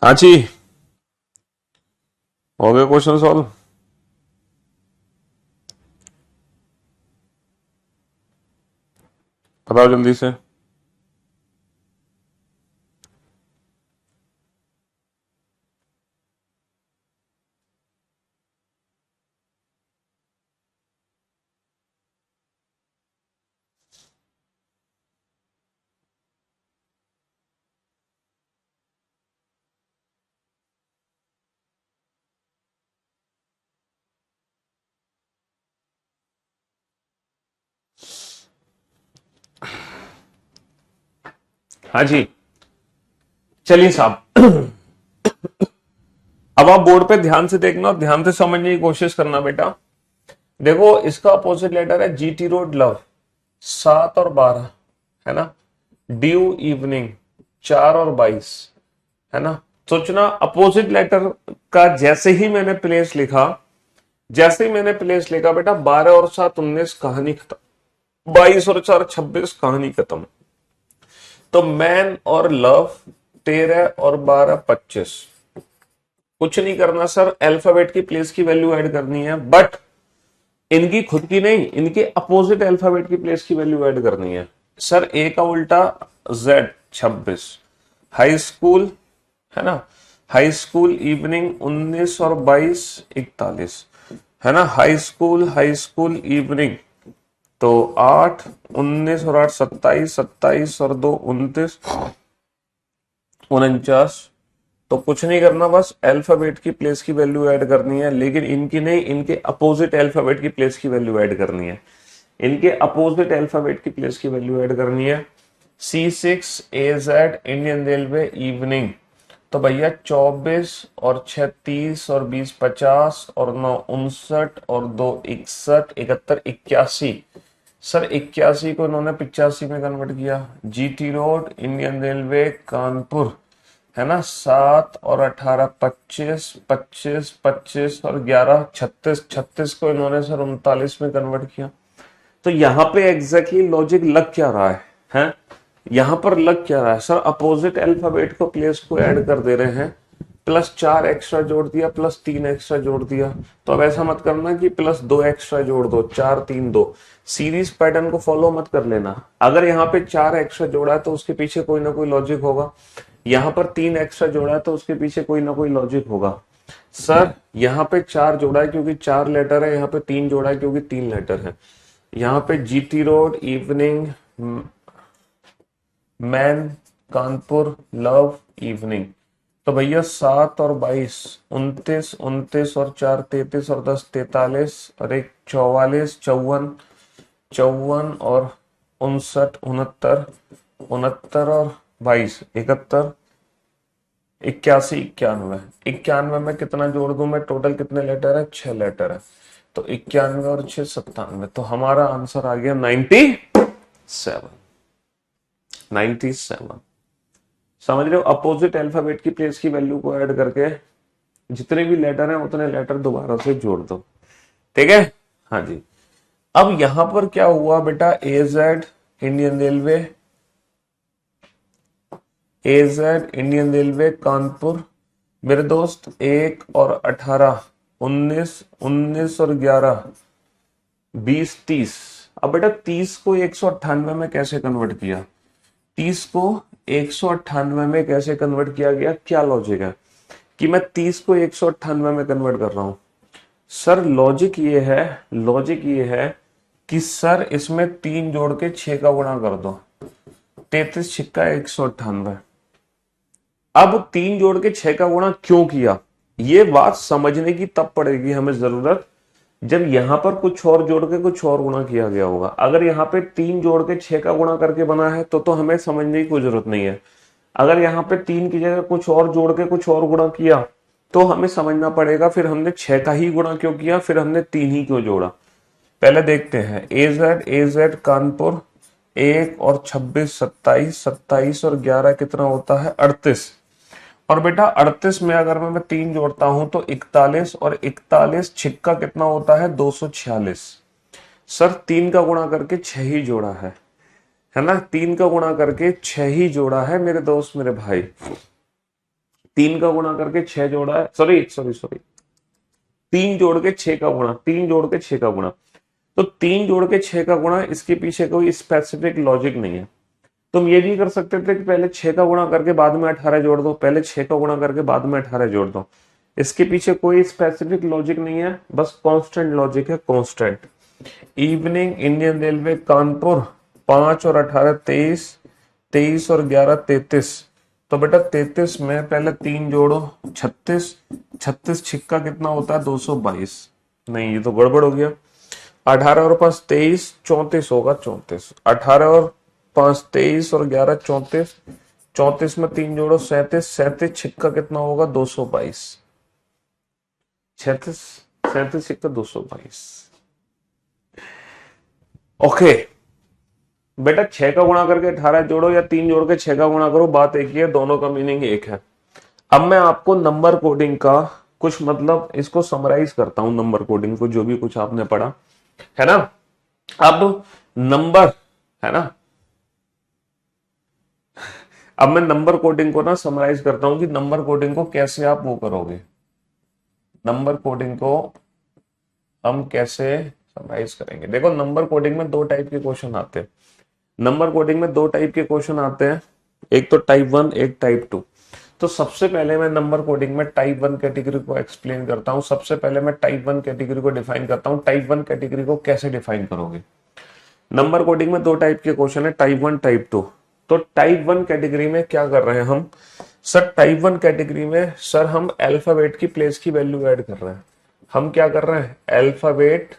हाँ जी, हो गया क्वेश्चन सॉल्व। बताओ जल्दी से। हाँ जी, चलिए साहब। अब आप बोर्ड पे ध्यान से देखना और ध्यान से समझने की कोशिश करना बेटा। देखो इसका अपोजिट लेटर है जीटी रोड लव, 7 और 12, है ना। ड्यू इवनिंग, 4 और 22, है ना। सोचना अपोजिट लेटर का जैसे ही मैंने प्लेस लिखा, जैसे ही मैंने प्लेस लिखा बेटा, 12 और 7 19 कहानी खत्म, 22 और 4 26 कहानी खत्म। तो मैन और लव, 13 और 12 25। कुछ नहीं करना सर, अल्फाबेट की प्लेस की वैल्यू ऐड करनी है, बट इनकी खुद की नहीं, इनके अपोजिट अल्फाबेट की प्लेस की वैल्यू ऐड करनी है। सर ए का उल्टा जेड, 26। हाई स्कूल, है ना, हाई स्कूल इवनिंग, 19 और 22 41, है ना। हाई स्कूल इवनिंग, तो 8 19 और 8 27, 27 और 2 29 49। तो कुछ नहीं करना, बस अल्फाबेट की प्लेस की वैल्यू ऐड करनी है, लेकिन इनकी नहीं, इनके अपोजिट अल्फाबेट की प्लेस की वैल्यू ऐड करनी है। इनके अपोजिट अल्फाबेट की प्लेस की वैल्यू ऐड करनी है। C6 AZ Indian railway evening, तो भैया 24 और 6 30 और 20 50 और 9 59 और 2 61 71 81। सर 81 को इन्होंने 85 में कन्वर्ट किया। GT road Indian railway Kanpur, है ना, 7 और 18 25 25 25 और 11 36, 36 को इन्होंने सर 39 में कन्वर्ट किया। तो यहां पे एग्जैक्टली लॉजिक लग क्या रहा है? यहां पर लग क्या रहा है सर? अपोजिट अल्फाबेट को प्लेस को ऐड कर दे रहे हैं, +4 एक्स्ट्रा जोड़ दिया, +3 एक्स्ट्रा जोड़ दिया। तो अब ऐसा मत करना कि +2 एक्स्ट्रा जोड़ दो, 4 3 2। सीरीज पैटर्न को फॉलो मत कर लेना। अगर यहाँ पे 4 एक्स्ट्रा जोड़ा है तो उसके पीछे कोई ना कोई लॉजिक होगा। यहाँ पर 3 एक्स्ट्रा जोड़ा है तो उसके पीछे कोई ना कोई लॉजिक होगा। सर यहाँ पे 4 जोड़ा है क्योंकि 4 लेटर है, यहाँ पे 3 जोड़ा है क्योंकि 3 लेटर है। यहाँ पे GT road evening, man, Kanpur, love, evening. तो भैया 7 और 22 29, 29 और 4 33 और 10 43 और 1 44 54 54 और 59 69 69 और 22 71 81 91। 91 में कितना जोड़ दूं मैं? टोटल कितने लेटर है? 6 लेटर है। तो 91 और 6 97। तो हमारा आंसर आ गया 97। 97 समझ रहे हो? अपोजिट अल्फाबेट की प्लेस की वैल्यू को ऐड करके जितने भी लेटर हैं उतने लेटर दोबारा से जोड़ दो। ठीक है? हाँ जी। अब यहां पर क्या हुआ बेटा? AZ Indian railway, AZ Indian railway Kanpur, मेरे दोस्त 1 और 18 19 19 और 11 20 30। अब बेटा 30 को 198 में कैसे कन्वर्ट किया? 30 को 198 में कैसे कन्वर्ट किया गया? क्या लॉजिक है कि मैं 30 को 198 में कन्वर्ट कर रहा हूं? सर लॉजिक ये है कि सर इसमें 3 जोड़ के 6 का गुणा कर दो, 33 छिक्का 198। अब 3 जोड़ के 6 का गुणा क्यों किया? ये बात समझने की तब पड़ेगी हमें जरूरत जब यहां पर कुछ और जोड़ के कुछ और गुणा किया गया होगा। अगर यहाँ पे 3 जोड़ के 6 का गुणा करके बना है तो हमें समझने की कोई जरूरत नहीं है। अगर यहाँ पे 3 की जगह कुछ और जोड़ के कुछ और गुणा किया तो हमें समझना पड़ेगा फिर हमने 6 का ही गुणा क्यों किया, फिर हमने 3 ही क्यों जोड़ा। पहले देखते हैं। एजेड कानपुर, 1 और 26 27 27 और 11 कितना होता है? 38। और बेटा 38 में अगर मैं 3 जोड़ता हूं तो 41 और 41 छिक्का कितना होता है? 246। सर 3 का गुणा करके 6 ही जोड़ा है ना। 3 का गुणा करके 6 ही जोड़ा है मेरे दोस्त मेरे भाई। 3 का गुणा करके 6 जोड़ा है। सॉरी सॉरी सॉरी 3 जोड़ के 6 का गुणा, 3 जोड़ के 6 का गुणा। तो 3 जोड़ के 6 का गुणा, इसके पीछे कोई स्पेसिफिक लॉजिक नहीं है। तुम ये भी कर सकते थे कि पहले 6 का गुणा करके बाद में 18 जोड़ दो, पहले 6 का गुणा करके बाद में 18 जोड़ दो। इसके पीछे कोई स्पेसिफिक लॉजिक नहीं है, बस कांस्टेंट लॉजिक है, constant. Evening Indian railway Kanpur, 5 और 18 23, 23 और 11 33। तो बेटा 33 में पहले 3 जोड़ो, 36, 36 छिक्का कितना होता है? 222। नहीं ये तो गड़बड़ हो गया। 18 और 5 23, 34 होगा, 34। 18 और 5 23 और 11 34, 34 में 3 जोड़ो 37, 37 छिक्का कितना होगा 222, 36 37 छिक्का 222। ओके बेटा 6 का गुणा करके 18 जोड़ो या 3 जोड़ के 6 का गुणा करो, बात एक ही है, दोनों का मीनिंग एक है। अब मैं आपको नंबर कोडिंग का कुछ मतलब इसको समराइज करता हूं, नंबर कोडिंग को जो भी कुछ आपने पढ़ा है ना। अब नंबर है ना, अब मैं नंबर कोडिंग को ना समराइज करता हूं कि नंबर कोडिंग को कैसे आप वो करोगे, नंबर कोडिंग को हम कैसे समराइज करेंगे। देखो नंबर कोडिंग में दो टाइप के क्वेश्चन आते हैं, नंबर कोडिंग में दो टाइप के क्वेश्चन आते हैं, एक तो टाइप 1 एक टाइप 2। तो सबसे पहले मैं नंबर कोडिंग में टाइप 1 कैटेगरी को एक्सप्लेन करता हूं। सबसे पहले मैं टाइप 1 कैटेगरी को डिफाइन करता हूं। टाइप 1 कैटेगरी को कैसे डिफाइन करोगे, नंबर कोडिंग में दो टाइप के क्वेश्चन है, टाइप 1 टाइप 2। तो टाइप 1 कैटेगरी में क्या कर रहे हैं हम सर, टाइप 1 कैटेगरी में सर हम अल्फाबेट की प्लेस की वैल्यू ऐड कर रहे हैं। हम क्या कर रहे हैं, अल्फाबेट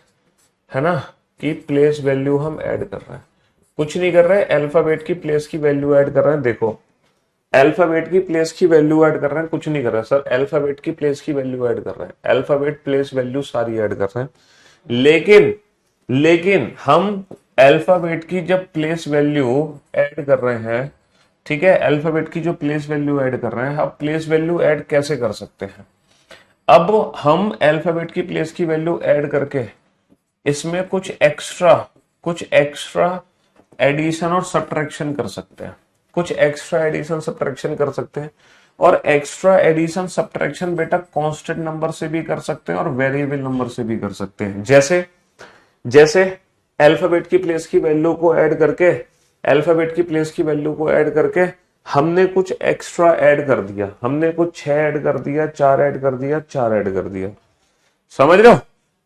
है ना की प्लेस वैल्यू हम ऐड कर रहे हैं, कुछ नहीं कर रहे, अल्फाबेट की प्लेस की वैल्यू ऐड कर रहे हैं। देखो अल्फाबेट की प्लेस की वैल्यू ऐड कर रहे हैं, कुछ नहीं कर रहे सर, अल्फाबेट की प्लेस की वैल्यू ऐड कर रहे हैं, अल्फाबेट प्लेस वैल्यू सारी ऐड कर रहे हैं। लेकिन हम अल्फाबेट की जब प्लेस वैल्यू ऐड कर रहे हैं, ठीक है, अल्फाबेट की जो प्लेस वैल्यू ऐड कर रहे हैं, अब प्लेस वैल्यू ऐड कैसे कर सकते हैं। अब हम अल्फाबेट की प्लेस की वैल्यू ऐड करके इसमें कुछ एक्स्ट्रा एडिशन और सब्ट्रैक्शन कर सकते हैं, कुछ एक्स्ट्रा एडिशन सब्ट्रैक्शन कर सकते हैं। और एक्स्ट्रा एडिशन सब्ट्रैक्शन बेटा कांस्टेंट नंबर से भी कर सकते हैं और वेरिएबल नंबर से भी कर सकते हैं। जैसे जैसे अल्फाबेट की प्लेस की वैल्यू को ऐड करके, अल्फाबेट की प्लेस की वैल्यू को ऐड करके हमने कुछ एक्स्ट्रा ऐड कर दिया, हमने कुछ 6 ऐड कर दिया, 4 ऐड कर दिया, 4 ऐड कर दिया, समझ रहे हो।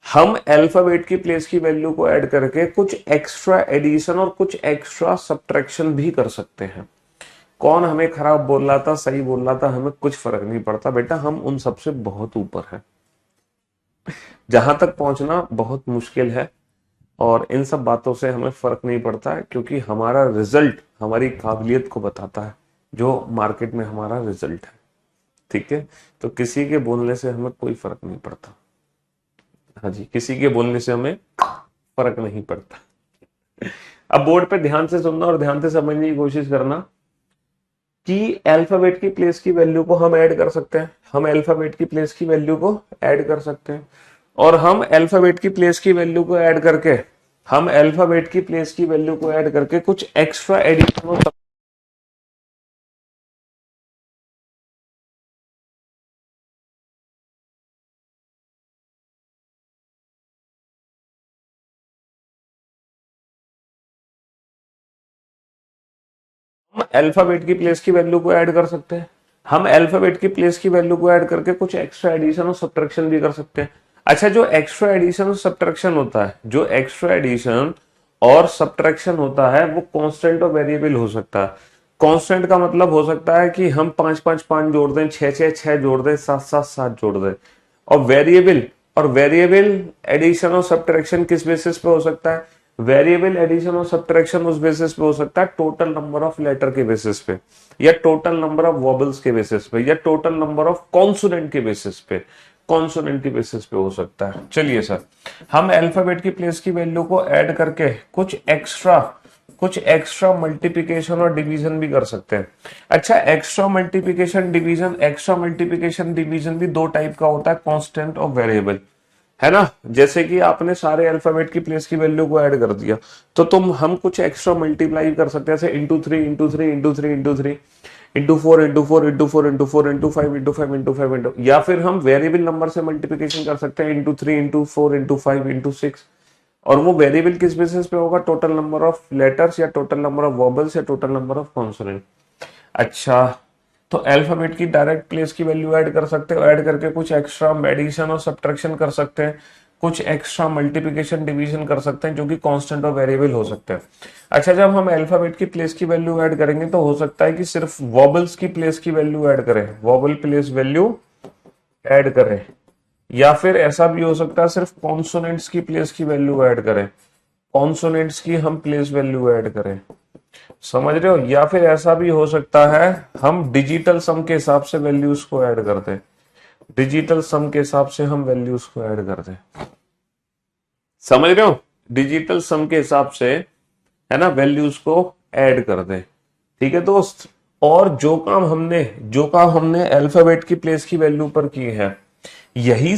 हम अल्फाबेट की प्लेस की वैल्यू को ऐड करके कुछ एक्स्ट्रा एडिशन और कुछ एक्स्ट्रा सब्ट्रैक्शन भी कर सकते हैं। कौन हमें खराब बोल रहा था, सही बोल रहा था, हमें कुछ फर्क नहीं पड़ता बेटा, हम उन सबसे बहुत ऊपर हैं, जहां तक पहुंचना बहुत मुश्किल है। और इन सब बातों से हमें फर्क नहीं पड़ता है, क्योंकि हमारा रिजल्ट हमारी काबिलियत को बताता है, जो मार्केट में हमारा रिजल्ट है, ठीक है। तो किसी के बोलने से हमें कोई फर्क नहीं पड़ता, हाँ जी, किसी के बोलने से हमें फर्क नहीं पड़ता। अब बोर्ड पे ध्यान से सुनना और ध्यान से समझने की कोशिश करना कि अल्फाबेट की प्लेस की वैल्यू को हम ऐड कर सकते हैं, हम अल्फाबेट की प्लेस की वैल्यू को ऐड कर सकते हैं। और हम अल्फाबेट की प्लेस की वैल्यू को ऐड करके, हम अल्फाबेट की प्लेस की वैल्यू को ऐड करके कुछ एक्स्ट्रा एडिशन, हम अल्फाबेट की प्लेस की वैल्यू को ऐड कर सकते हैं, हम अल्फाबेट की प्लेस की वैल्यू को ऐड करके कुछ एक्स्ट्रा एडिशन और सब्ट्रैक्शन भी कर सकते हैं। अच्छा, जो एक्स्ट्रा एडिशन और सब्ट्रैक्शन होता है, जो एक्स्ट्रा एडिशन और सब्ट्रैक्शन होता है, वो कांस्टेंट और वेरिएबल हो सकता है। कांस्टेंट का मतलब हो सकता है कि हम 5 5 5 जोड़ दें, 6 6 6 जोड़ दें, 7 7 7 जोड़ दें। और वेरिएबल एडिशन और सब्ट्रैक्शन किस बेसिस पे हो सकता है, वेरिएबल एडिशन और सब्ट्रैक्शन उस बेसिस पे हो सकता है टोटल नंबर ऑफ लेटर के बेसिस पे, या टोटल नंबर ऑफ वॉबल्स के बेसिस पे, या टोटल नंबर ऑफ कॉन्सोनेंट के बेसिस पे, कॉन्सोनेंट के बेसिस पे हो सकता है। चलिए सर, हम अल्फाबेट की प्लेस की वैल्यू को ऐड करके कुछ एक्स्ट्रा मल्टीप्लिकेशन और डिवीजन भी कर सकते हैं। अच्छा, एक्स्ट्रा मल्टीप्लिकेशन डिवीजन भी दो टाइप का होता है, कांस्टेंट और वेरिएबल, है ना। जैसे कि आपने सारे अल्फाबेट की प्लेस की वैल्यू को ऐड कर दिया, तो हम कुछ एक्स्ट्रा मल्टीप्लाई कर सकते हैं, जैसे into 3 into 3 into 3 into 3 into 4 into 4 into 4 into 4 into 5 into 5 into 5 into, या फिर हम वेरिएबल नंबर से मल्टीप्लिकेशन कर सकते हैं, इंटू 3 इंटू 4 इंटू 5 इंटू 6। और वो वेरिएबल किस बेसिस पे होगा, टोटल नंबर ऑफ लेटर्स या टोटल नंबर ऑफ वॉबल्स या टोटल नंबर ऑफ कॉन्सोनेंट। अच्छा, तो अल्फाबेट की डायरेक्ट प्लेस की वैल्यू ऐड कर सकते हो, ऐड करके कुछ एक्स्ट्रा एडिशन और सब्ट्रैक्शन कर सकते हैं, कुछ एक्स्ट्रा मल्टीप्लिकेशन डिवीजन कर सकते हैं, जो कि कांस्टेंट और वेरिएबल हो सकते हैं। अच्छा, जब हम अल्फाबेट की प्लेस की वैल्यू ऐड करेंगे तो हो सकता है कि सिर्फ वॉबल्स की प्लेस की वैल्यू ऐड करें, वॉबल प्लेस वैल्यू ऐड करें, या फिर ऐसा भी हो सकता है सिर्फ कॉन्सोनेंट्स की प्लेस की वैल्यू ऐड करें, कॉन्सोनेंट्स की हम प्लेस वैल्यू ऐड करें, समझ रहे हो? या फिर ऐसा भी हो सकता है हम डिजिटल सम के हिसाब से वैल्यूज को ऐड कर दें, डिजिटल सम के हिसाब से हम वैल्यूज को ऐड कर दें। समझ रहे हो? डिजिटल सम के हिसाब से, है ना, वैल्यूज को ऐड कर दें। ठीक है दोस्त। और जो काम हमने अल्फाबेट की प्लेस की वैल्यू पर किए हैं, यही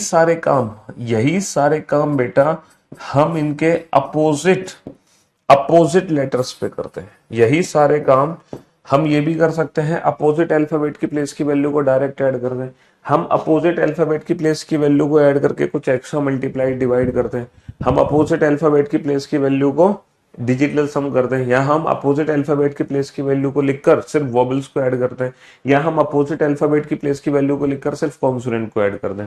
सारे काम बेटा हम इनके अपोजिट अपोजिट लेटर्स पे करते हैं। यही सारे काम हम ये भी कर सकते हैं, अपोजिट अल्फाबेट की प्लेस की वैल्यू को डायरेक्ट ऐड कर दें। हम अपोजिट अल्फाबेट की प्लेस की वैल्यू को ऐड करके कुछ एक्स्ट्रा मल्टीप्लाई डिवाइड करते हैं। हम अपोजिट अल्फाबेट की प्लेस की वैल्यू को डिजिटल सम करते हैं, या हम अपोजिट अल्फाबेट की प्लेस की वैल्यू को लिखकर सिर्फ वॉबल्स को ऐड करते हैं, या हम अपोजिट अल्फाबेट की प्लेस की वैल्यू को लिखकर सिर्फ कॉन्सोनेंट को ऐड कर दें।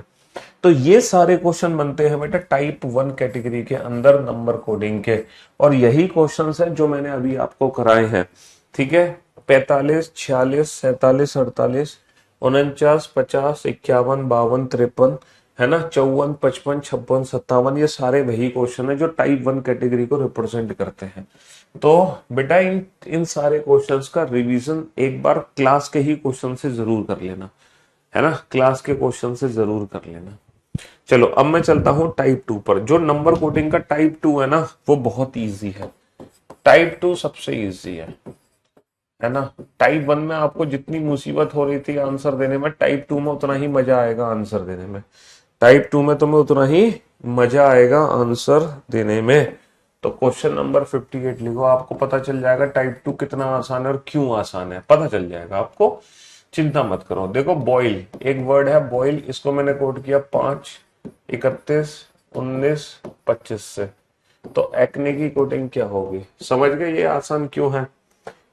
तो ये सारे क्वेश्चन बनते हैं बेटा टाइप 1 कैटेगरी के अंदर नंबर कोडिंग के, और यही क्वेश्चंस हैं जो मैंने अभी आपको कराए हैं। ठीक है, 45, 46, 47, 48, 49, 50, 51, 52, 53, है ना, 54, 55, 56, 57, ये सारे वही क्वेश्चन है जो टाइप 1 कैटेगरी को रिप्रेजेंट करते हैं। तो बेटा इन इन सारे क्वेश्चंस का रिवीजन एक बार क्लास के ही क्वेश्चन से जरूर कर लेना, है ना, क्लास के क्वेश्चन से जरूर कर लेना। चलो अब मैं चलता हूं टाइप 2 पर। जो नंबर कोडिंग का टाइप 2 है ना, वो बहुत इजी है। टाइप 2 सबसे इजी है ना। टाइप 1 में आपको जितनी मुसीबत हो रही थी आंसर देने में, टाइप 2 में उतना ही मजा आएगा आंसर देने में। टाइप 2 में तुम्हें उतना ही मजा आएगा आंसर देने में। तो क्वेश्चन नंबर 58 लिखो, आपको पता चल जाएगा टाइप 2 कितना आसान है और क्यों आसान है, पता चल जाएगा आपको। चिंता मत करो। देखो बॉयल, एक वर्ड है बॉयल, इसको मैंने कोड किया 5, 31, 19, 25 से। तो एक्ने की कोडिंग क्या होगी? समझ गए ये आसान क्यों है?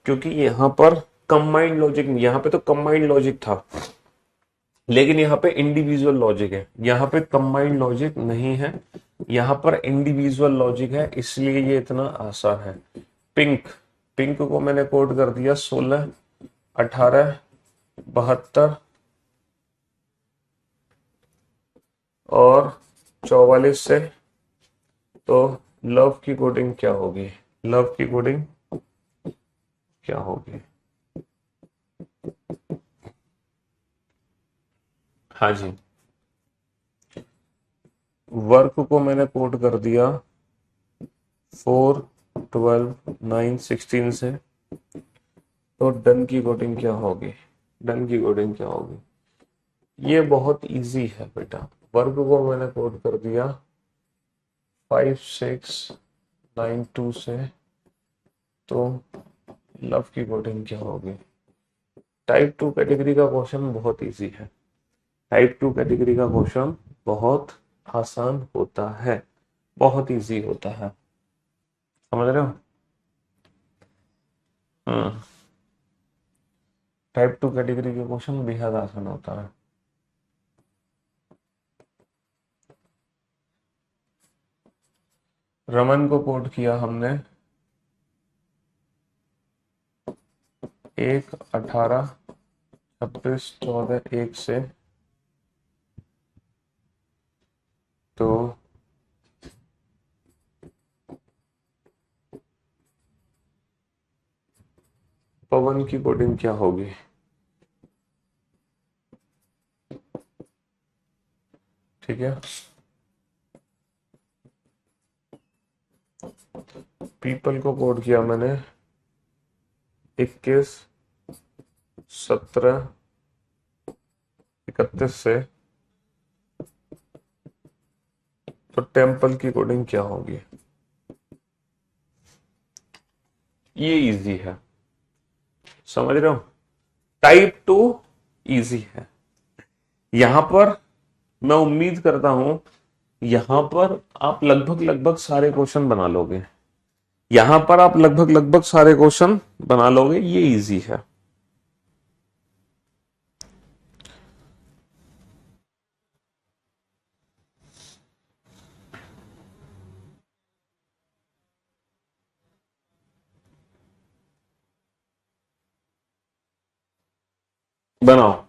क्योंकि यहाँ पर कंबाइंड लॉजिक, यहाँ पे तो कंबाइंड लॉजिक था, लेकिन यहाँ पे इंडिविजुअल लॉजिक है। यहाँ पे कंबाइंड लॉजिक नहीं है, यहाँ पर इंडिविजुअल लॉजिक है, इसलिए ये इतना आसान है। पिंक, पिंक को मैंने कोड कर दिया 16, 18, 72 और 44 से। तो लव की कोडिंग क्या होगी? लव की कोडिंग क्या होगी? हाँ जी, वर्क को मैंने कोड कर दिया 4, 12, 9, 16 से। तो डन की कोडिंग क्या होगी? डन की कोडिंग क्या होगी? ये बहुत इजी है बेटा। वर्क को मैंने कोड कर दिया 5, 6, 9, 2 से। तो लव की कोडिंग क्या होगी? टाइप 2 कैटेगरी का क्वेश्चन बहुत इजी है। टाइप 2 कैटेगरी का क्वेश्चन बहुत आसान होता है, बहुत इजी होता है। समझ रहे हो? हम्म, टाइप 2 कैटेगरी के क्वेश्चन बेहद आसान होता है। रमन को कोड किया हमने 1, 18, 26, 14, 1 से। तो पवन की कोडिंग क्या होगी? ठीक है, पीपल को कोड किया मैंने 21, 17, 31 से। तो टेम्पल की कोडिंग क्या होगी? ये इजी है, समझ रहे हो? टाइप 2 इजी है। यहां पर मैं उम्मीद करता हूं यहां पर आप लगभग लगभग सारे क्वेश्चन बना लोगे। यहां पर आप लगभग लगभग सारे क्वेश्चन बना लोगे, ये इजी है। बनाओ।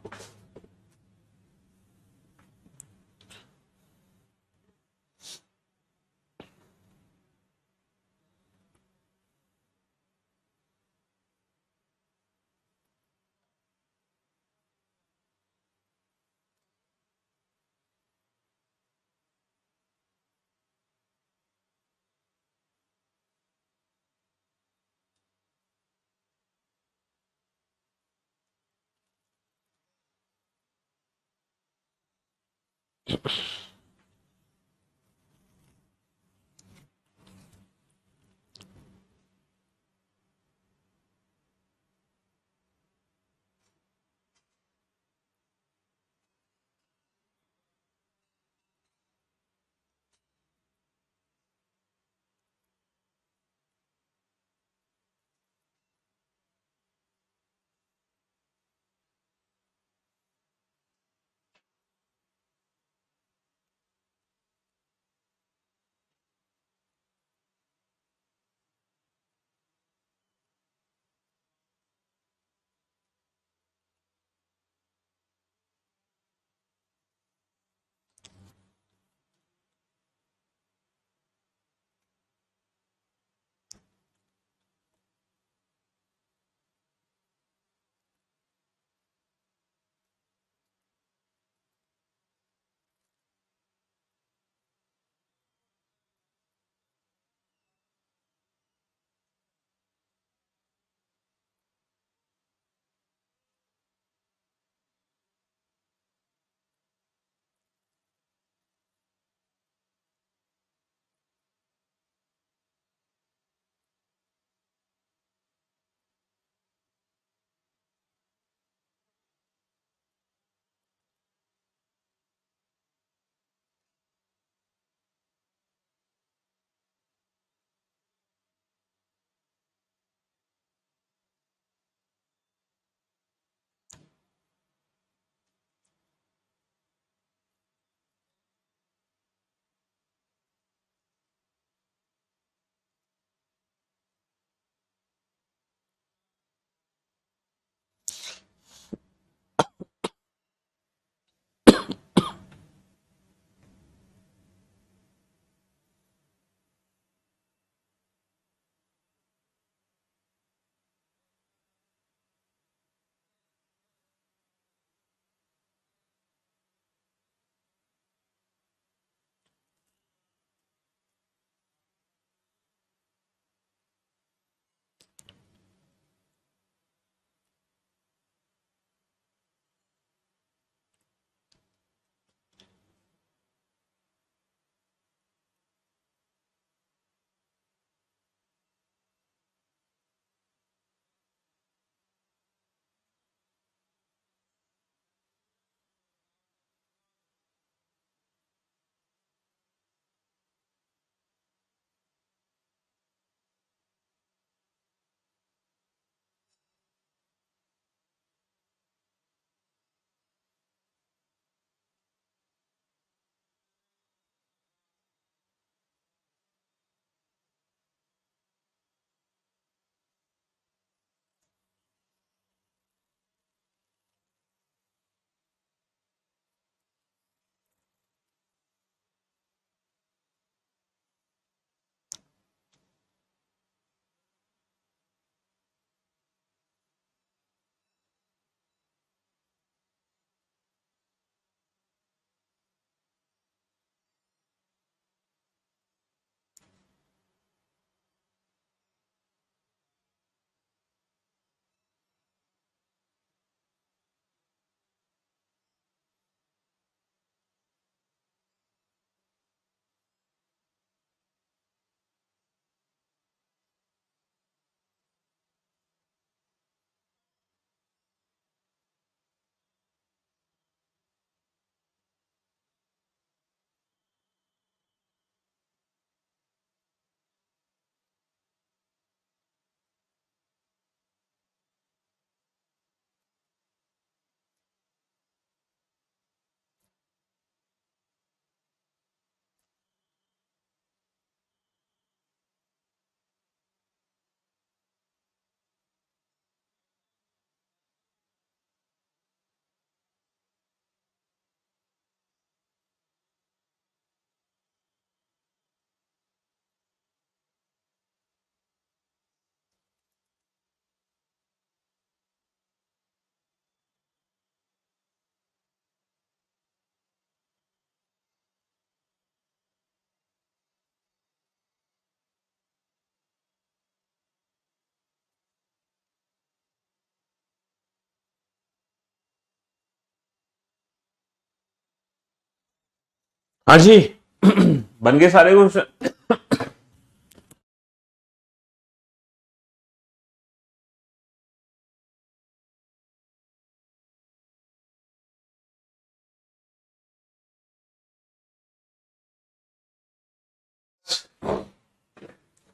हाँ जी। बन गए सारे क्वेश्चन।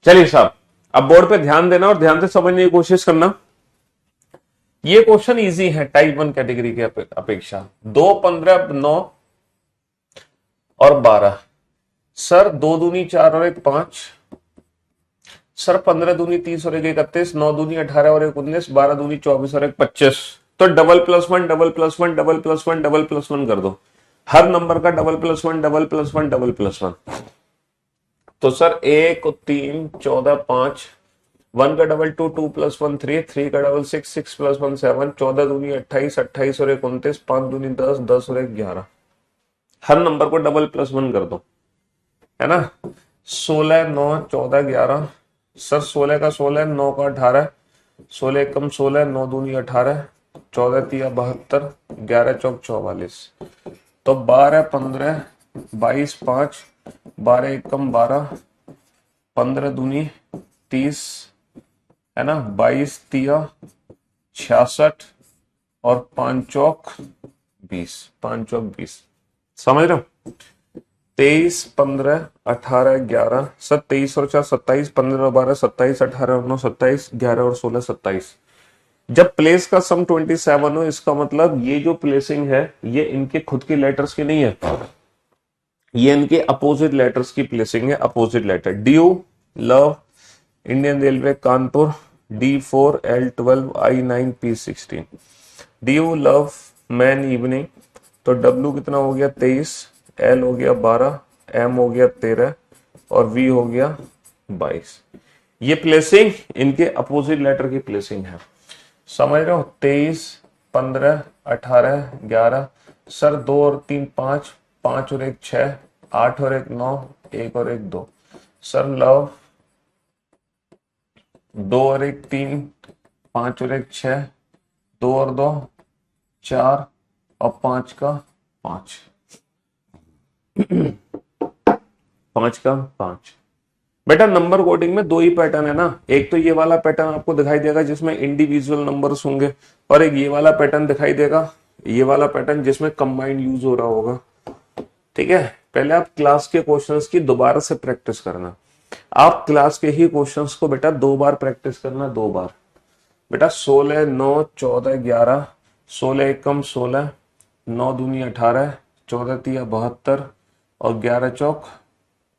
चलिए साहब, अब बोर्ड पे ध्यान देना और ध्यान से समझने की कोशिश करना। ये क्वेश्चन इजी है टाइप 1 कैटेगरी के अपेक्षा। 2, 15, 9 और 12। सर 2 दूनी 4 और 1 5। सर 15 दूनी 30 और 1 31, 9 दूनी 18 और 1 19, 12 दूनी 24 और 1 25। तो double plus one, double plus one, double plus one, double plus one कर दो। हर नंबर का double plus one, double plus one, double plus one. तो सर 1 3 14 5, 1 का डबल 2, 2 प्लस 1 3, 3 का डबल 6, 6 प्लस 1 7, 14 दूनी 28, 28 और 1 29, 5 दूनी 10, 10 और 1 11। हर नंबर को डबल प्लस वन कर दो, है ना। 16 9 14 11। सर 16 का 16, 9 का 18, 16 कम 16, 9 दूनी 18, 14 तिया 72, 11 चौक 44। तो 12 15 22 5, 12 एकम 12, 15 दूनी 30, है ना, 22 तिया 66 और 5 चौक 20, 5 चौक 20। समझ रहे हो। 23 15 18 11। सर 23 और 4 27, 15 और 12 27, 18 और 9 27, 11 और 16 27। जब प्लेस का सम 27 हो, इसका मतलब ये जो प्लेसिंग है ये इनके खुद के लेटर्स की नहीं है, ये इनके अपोजिट लेटर्स की प्लेसिंग है। Opposite letter. Due, love, Indian railway Kanpur, D4 L12 I9 P16। Due, love, man, evening. तो W कितना हो गया 23, L हो गया 12, M हो गया 13 और V हो गया 22। ये प्लेसिंग इनके अपोजिट लेटर की प्लेसिंग है। समझ रहे हो। 23 15 18 11। सर 2 और 3 5, 5 और 1 6, 8 और 1 9, 1 और 1 2। सर लव 2 और 1 3, 5 और 1 6, 2 और 2 4 और 5 का 5, 5 का 5। बेटा नंबर कोडिंग में दो ही पैटर्न है ना। एक तो ये वाला पैटर्न आपको दिखाई देगा जिसमें इंडिविजुअल नंबर्स होंगे, और एक ये वाला पैटर्न दिखाई देगा, ये वाला पैटर्न जिसमें कंबाइंड यूज हो रहा होगा। ठीक है। पहले आप क्लास के क्वेश्चंस की दोबारा से प्रैक्टिस करना। आप क्लास के ही क्वेश्चंस को बेटा 2 बार प्रैक्टिस करना, 2 बार। बेटा 16 9 14 11, 16 एकम 16, 9 दूनी 18, 14 तिया 72 और 11 चौक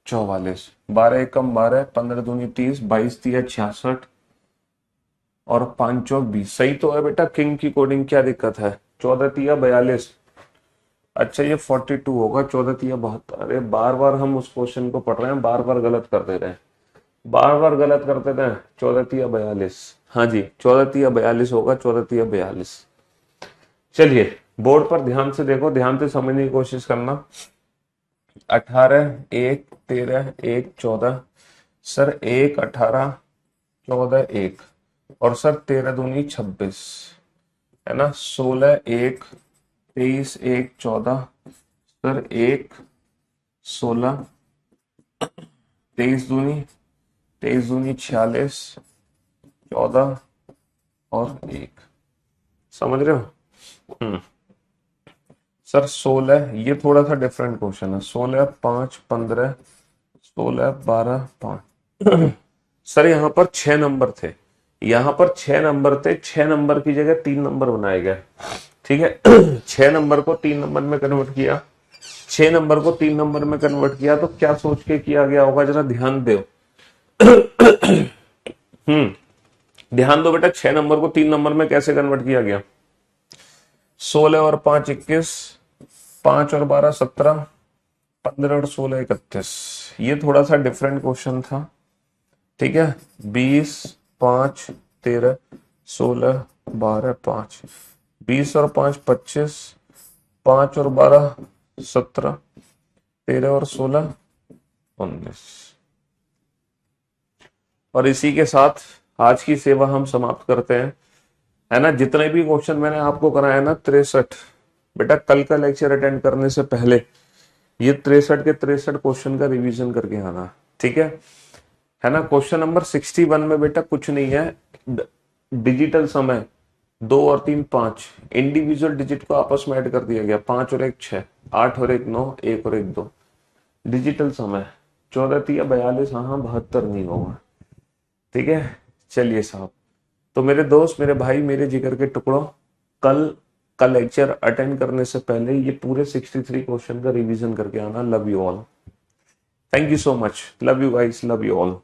44, 12 एकम 12, 15 दूनी 30, 22 तिया 66 और 5 चौक 20। सही तो है बेटा। किंग की कोडिंग क्या दिक्कत है। 14 तिया 42। अच्छा ये 42 होगा। 14 तिया 72। अरे बार बार हम उस क्वेश्चन को पढ़ रहे हैं, बार बार गलत कर दे रहे हैं, बार बार गलत करते थे। 14 तिया 42। हाँ जी 14 तिया 42 होगा। 14 तिया 42। चलिए बोर्ड पर ध्यान से देखो, ध्यान से समझने की कोशिश करना। 18 1 13 1 14। सर 1 18 14 1 और सर 13 दूनी 26, है ना। 16 1 23 1 14। सर 1 16, 23 दूनी 46, 14 और 1। समझ रहे हो। सर 16, ये थोड़ा सा डिफरेंट क्वेश्चन है। 16 5 15, 16 12 5। सर यहाँ पर 6 नंबर थे, यहाँ पर 6 नंबर थे। 6 नंबर की जगह 3 नंबर बनाए गए। ठीक है। 6 नंबर को 3 नंबर में कन्वर्ट किया, 6 नंबर को 3 नंबर में कन्वर्ट किया। तो क्या सोच के किया गया होगा, जरा ध्यान दो। ध्यान दो बेटा। 6 नंबर को 3 नंबर में कैसे कन्वर्ट किया गया। 16 और 5 21, 5 और 12 17, 15 और 16 31। ये थोड़ा सा डिफरेंट क्वेश्चन था। ठीक है। 20 5 13 16 12 5, 20 और 5 25, 5 और 12 17, 13 और 16 19। और इसी के साथ आज की सेवा हम समाप्त करते हैं, है ना। जितने भी क्वेश्चन मैंने आपको कराया ना 63, बेटा कल का लेक्चर अटेंड करने से पहले ये 63 के 63 क्वेश्चन का रिवीजन करके आना, ठीक है ना। क्वेश्चन नंबर 61 में बेटा कुछ नहीं है, डिजिटल समय 2 और 3 5, इंडिविजुअल डिजिट को आपस में ऐड कर दिया गया, 5 और 1 6, 8 और 1 9, 1 और 1 2, डिजिटल समय 14 × 42, हाँ 72 नहीं होगा, ठीक है। चलिए साहब, तो मेरे दोस्त, मेरे भाई, मेरे जिगर के टुकड़ों, कल का लेक्चर अटेंड करने से पहले ये पूरे 63 क्वेश्चन का रिवीजन करके आना। Love you all, thank you so much, love you guys, love you all.